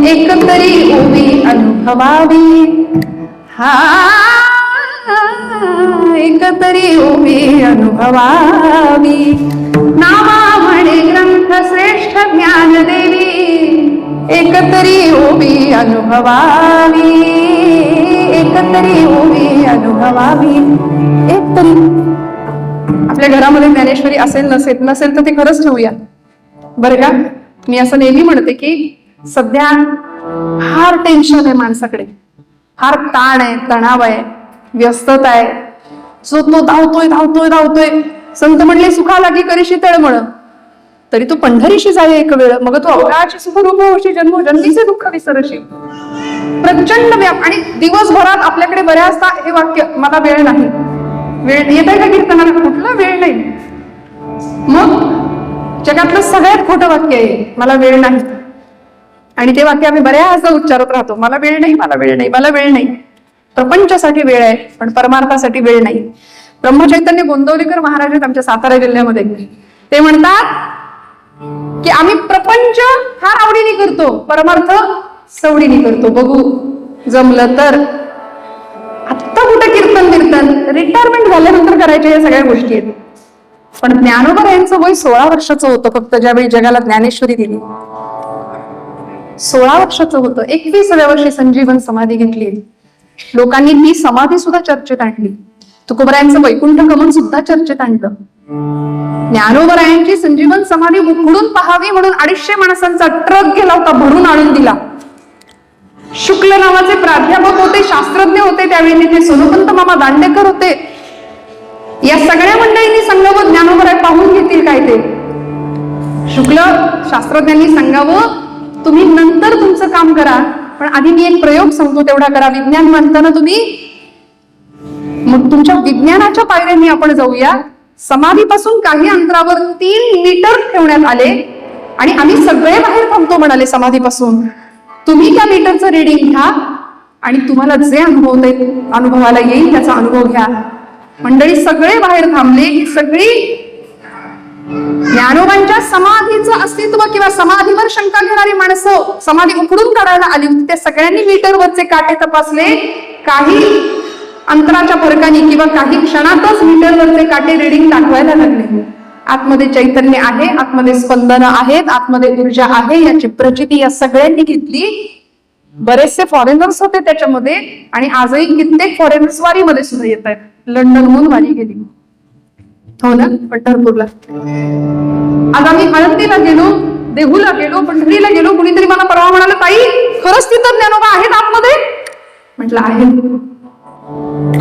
एकतरी ओवी अनुभवावी, हा एकतरी ओवी अनुभवावी, नामा म्हणे ग्रंथ श्रेष्ठ ज्ञान देवी, एकतरी ओवी अनुभवावी, एकतरी ओवी अनुभवावी. एक तरी आपल्या घरामध्ये ज्ञानेश्वरी असेल नसेल तर ते खरंच ठेवूया बरं का. मी असं नेहमी म्हणते की सध्या फार टेन्शन आहे माणसाकडे, फार ताण आहे, तणाव आहे, व्यस्तता आहे. जो तो धावतोय. संत म्हणले सुखा लागी करीशी तळमळ, तरी तू पंढरीशी जाय एक वेळ, मग तू अवघाची सुखरूप होशी, जन्मोजन्मीचे दुःख विसरशी. प्रचंड व्याप. आणि दिवसभरात आपल्याकडे बऱ्याचदा हे वाक्य, मला वेळ नाही. वेळ येत आहे का कीर्तनाला? कुठला वेळ नाही. मग जगातलं सगळ्यात खोटं वाक्य आहे, मला वेळ नाही. आणि ते वाक्य आम्ही बऱ्याचदा उच्चारत राहतो, मला वेळ नाही, मला वेळ नाही, मला वेळ नाही. प्रपंचासाठी वेळ आहे पण परमार्थासाठी वेळ नाही. ब्रह्मचैतन्य गोंदवलेकर महाराज आहेत आमच्या सातारा जिल्ह्यामध्ये. ते म्हणतात की आम्ही प्रपंच फार आवडीने करतो, परमार्थ सवडीने करतो. बघू जमलं तर. आत्ता कुठं कीर्तन रिटायरमेंट झाल्यानंतर करायच्या या सगळ्या गोष्टी आहेत. पण ज्ञानोबा यांचं वय 16 वर्षाचं होतं फक्त ज्यावेळी जगाला ज्ञानेश्वरी दिली. 16 वर्षाचं होतं. 21व्या वर्षी संजीवन समाधी घेतली. लोकांनी ती समाधी सुद्धा चर्चेत आणली. तुकोबरायांचं वैकुंठ गमन सुद्धा चर्चेत आणलं. ज्ञानोबरायांची संजीवन समाधी उघडून पाहावी म्हणून 250 माणसांचा ट्रक गेला होता, भरून आणून दिला. शुक्ल नावाचे प्राध्यापक होते, शास्त्रज्ञ होते त्यावेळी तिथे. सोनोपंत मामा दांडेकर होते. या सगळ्या मंडळींनी सांगावं ज्ञानोबराय पाहून घेतील काय ते. शुक्ल शास्त्रज्ञांनी सांगावं तुम्ही नंतर तुमचं काम करा, पण आधी मी एक प्रयोग सांगतो तेवढा करा. विज्ञान म्हणताना तुम्ही, मग तुमच्या विज्ञानाच्या पायऱ्यांनी आपण जाऊया. समाधीपासून काही अंतरावर 3 मीटर ठेवण्यात आले आणि आम्ही सगळे बाहेर थांबतो म्हणाले समाधीपासून. तुम्ही त्या मीटरचं रिडिंग घ्या आणि तुम्हाला जे अनुभवाला येईल त्याचा अनुभव घ्या. मंडळी सगळे बाहेर थांबले. ही सगळी ज्ञानोबांच्या समाधीचं अस्तित्व किंवा समाधीवर शंका घेणारी माणसं समाधी उकडून काढायला आली होती. त्या सगळ्यांनी मीटरवरचे काटे तपासले. काही अंतराच्या फरकाने किंवा काही क्षणातच मीटरवरचे काटे रिडिंग दाखवायला लागले. आतमध्ये चैतन्य आहे, आतमध्ये स्पंदन आहेत, आतमध्ये ऊर्जा आहे याची प्रचिती या सगळ्यांनी घेतली. बरेचसे फॉरेनर्स होते त्याच्यामध्ये आणि आजही कित्येक फॉरेनर्स वारीमध्ये सुद्धा येत आहेत. लंडनहून वारी गेली, हो ना, पंढरपूरला. आज आम्ही आळंदीला गेलो. देहूला गेलो, पंढरीला गेलो, कुणीतरी मला परवा म्हणाला, ताई खरंच तिथं ज्ञानोबा आहेत आतमध्ये? म्हटलं आहेत.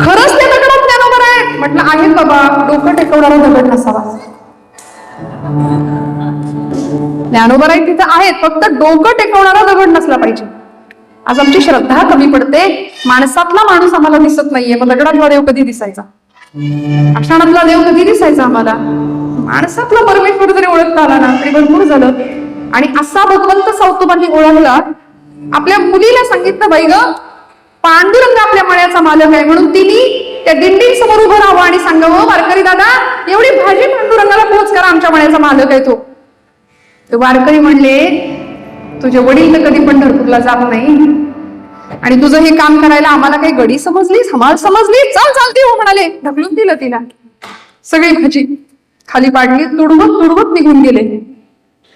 खरंच ते दगडात ज्ञानोबा आहे? म्हटलं आहेत बाबा, डोकं टेकवणारा दगड नसावा. ज्ञानोबा आहे तिथं आहेत, फक्त डोकं टेकवणारा दगड नसला पाहिजे. आज आमची श्रद्धा कमी पडते. माणसातला माणूस आम्हाला दिसत नाहीये, मग दगडातला देव कधी दिसायचा? आषाढातला देव कधी दिसायचा आम्हाला? माणसातला परमेश्वर जरी ओळखता आला ना तरी भरपूर झालं. आणि असा भगवंत सावतोबांनी ओळखला. आपल्या मुलीला सांगितलं, बाई ग, पांडुरंग आपल्या मळ्याचा मालक आहे, म्हणून तिने त्या दिंडीसमोर उभं राहावं आणि सांगावं, वारकरी दादा एवढी भाजी पांडुरंगाला पोहोच करा, आमच्या मळ्याचा मालक आहे तो. वारकरी म्हणले, तुझे वडील तर कधी पंढरपूरला जात नाही आणि तुझं हे काम करायला आम्हाला काही गडी समजली, समाज समजली? चल चालते हो म्हणाले. ढकलून दिलं तिला. सगळी भाजी खाली पाडली, तुडवत तुडवत निघून गेले.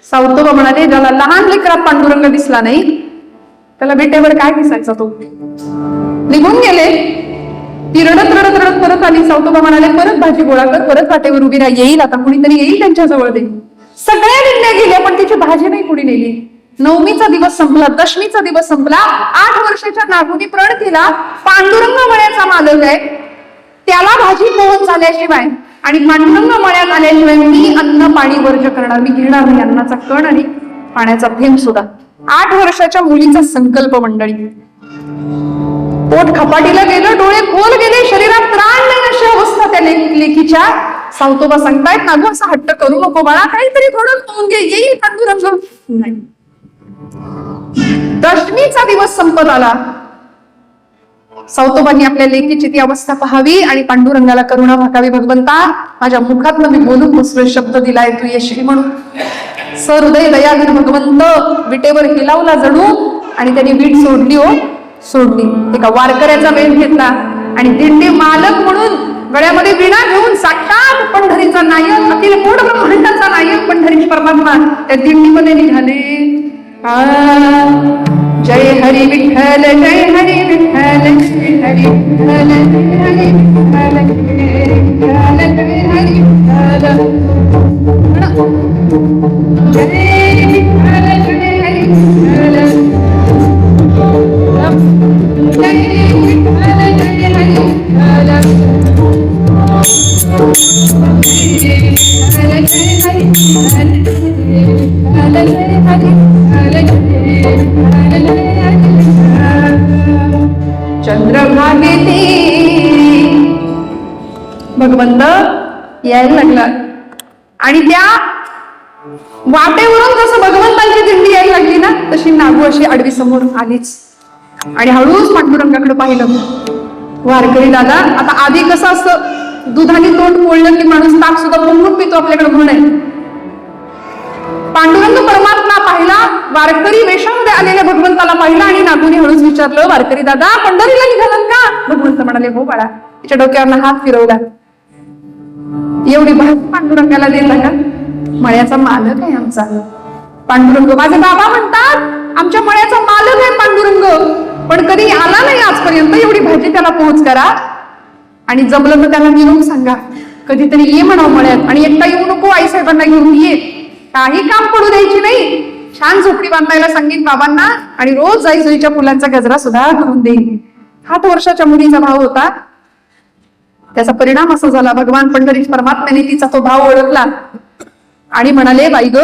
सावतोबा म्हणाले, ज्याला लहान लेकरात पांडुरंग दिसला नाही त्याला बेट्यावर काय दिसायचा? तो निघून गेले. ती रडत रडत रडत परत आली. सावतोबा म्हणाले, परत भाजी गोळा कर, परत वाटेवर उभी राहा, येईल आता कुणीतरी येईल त्यांच्या जवळ दे. सगळ्या दिंड्या गेल्या पण तिची भाजी नाही कुणी नेली. नवमीचा दिवस संपला, दशमीचा दिवस संपला. 8 वर्षाच्या नागुनी प्रण केला, पांडुरंग मळ्याचा मालक आहे, त्याला भाजी पोहोच झाल्याशिवाय आणि पांडुरंग मळ्यात आल्याशिवाय मी अन्न पाणी वर्ज करणार, मी घेणार नाही अन्नाचा कण आणि पाण्याचा थेंब सुद्धा. 8 वर्षाच्या मुलीचा संकल्प मंडळी. पोट खपाटीला गेलं, डोळे खोल गेले, शरीरात त्राण नाही अशी अवस्था त्या लेकीच्या. सावतोबा सांगतायत, नागू असा हट्ट करू नको बाळा, काहीतरी थोडं खाऊन घे, येईल पांडुरंग. नाही. दशमीचा दिवस संपत आला. सावतोबांनी आपल्या लेकीची ती अवस्था पाहावी आणि पांडुरंगाला करुणा भाकावी. भगवंता, माझ्या मुखातनं मी बोलून बसलोय, शब्द दिलाय, तू येशील म्हणून. सहृदय दयाघन भगवंत विटेवर हिलावला जणू आणि त्यांनी वीट सोडली. सोडली. एका वारकऱ्याचा वेळ घेतला आणि दिंडी मालक म्हणून गळ्यामध्ये विणा घेऊन साक्षात पंढरीचा नायक, अखिल कोट ब्रह्मांडाचा नायक पंढरीश परमात्मा त्या दिंडीमध्ये निघाले. जय हरी विठ्ठल, जय हरी विठ्ठल, जय हरी विठ्ठल, जय हरी विठ्ठल, जय हरी विठ्ठल, जय विठ्ठल, जय हरी विठ्ठल, जय विठ्ठल, जय हरी चंद्रभागेती भगवंत यायला लागला. आणि त्या वाटेवरून जसं भगवंतांची दिंडी यायला लागली ना, तशी नागू अशी आडवी समोर आलीच आणि हळूच पांडुरंगाकडे पाहिलं. वारकरी दादा, आता आधी कसं असतं, दुधाने तोंड पोळलं की माणूस ताक सुद्धा पोंगून पितो, आपल्याकडे म्हणून आहे. पांडुरंग परमात्मा पाहिला, वारकरी वेशामध्ये आलेल्या भगवंताला पाहिला आणि नागूने हळूच विचारलं, वारकरी दादा पंढरीला निघालात का? भगवंत म्हणाले, हो बाळा. तिच्या डोक्यावर हात फिरवला. एवढी भाजी पांडुरंगाला देता का? मळ्याचा मालक आहे आमचा पांडुरंग. माझे बाबा म्हणतात, आमच्या मळ्याचा मालक आहे पांडुरंग, पण कधी आला नाही आजपर्यंत. एवढी भाजी त्याला पोहोच करा आणि जमलं तर त्याला निरोप सांगा, कधीतरी ये म्हणावं मळ्यात. आणि एकटा येऊ नको, आईसाहेबांना घेऊन ये, काही काम पडू द्यायची नाही. छान झोपडी बांधायला सांगितलं बाबांना आणि रोज जाईजुईच्या फुलांचा गजरा सुद्धा करून देईल. 8 वर्षाच्या मुलीचा भाव होता. त्याचा परिणाम असा झाला, भगवान पंढरीश परमात्म्याने तिचा तो भाव ओळखला आणि म्हणाले, बाई ग,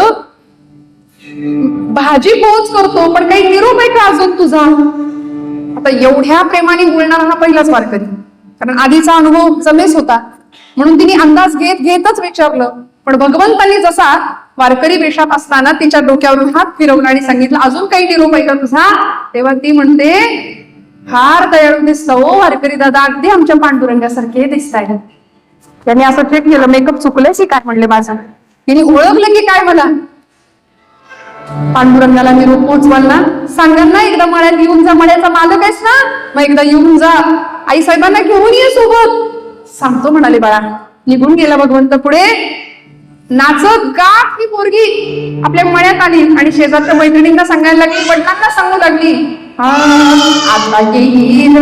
भाजी पोहोच करतो पण काही निरोप आहे का अजून तुझा? आता एवढ्या प्रेमाने बोलणारा हा पहिलाच वारकरी, कारण आधीचा अनुभव जमेस होता म्हणून तिने अंदाज घेत घेतच विचारलं. पण भगवंतांनी जसा वारकरी वेशात असताना तिच्या डोक्यावरून हात फिरवला आणि सांगितलं, अजून काही निरोप आहे का तुझा? तेव्हा ती म्हणते, फार दयाळू दिसतो वारकरी दादा, अगदी आमच्या पांडुरंगासारखे दिसताय. त्यांनी असं चेक केलं, मेकअप चुकलेस काय म्हणले माझा. तिने ओळखलं की काय मला? पांडुरंगाला निरोप पोहोचवाल ना, सांगाल ना, एकदा मळ्यात येऊन जा, मळ्याचा मालक आहेस ना, मग एकदा येऊन जा, आई साहेबांना घेऊन ये सोबत. सांगतो म्हणाले बाळा. निघून गेला भगवंत पुढे. नाचत गात ही पोरगी आपल्या मळ्यात आली आणि शेजारच्या मैत्रिणींना सांगायला लागली, वडिलांना सांगू लागली, आता येईल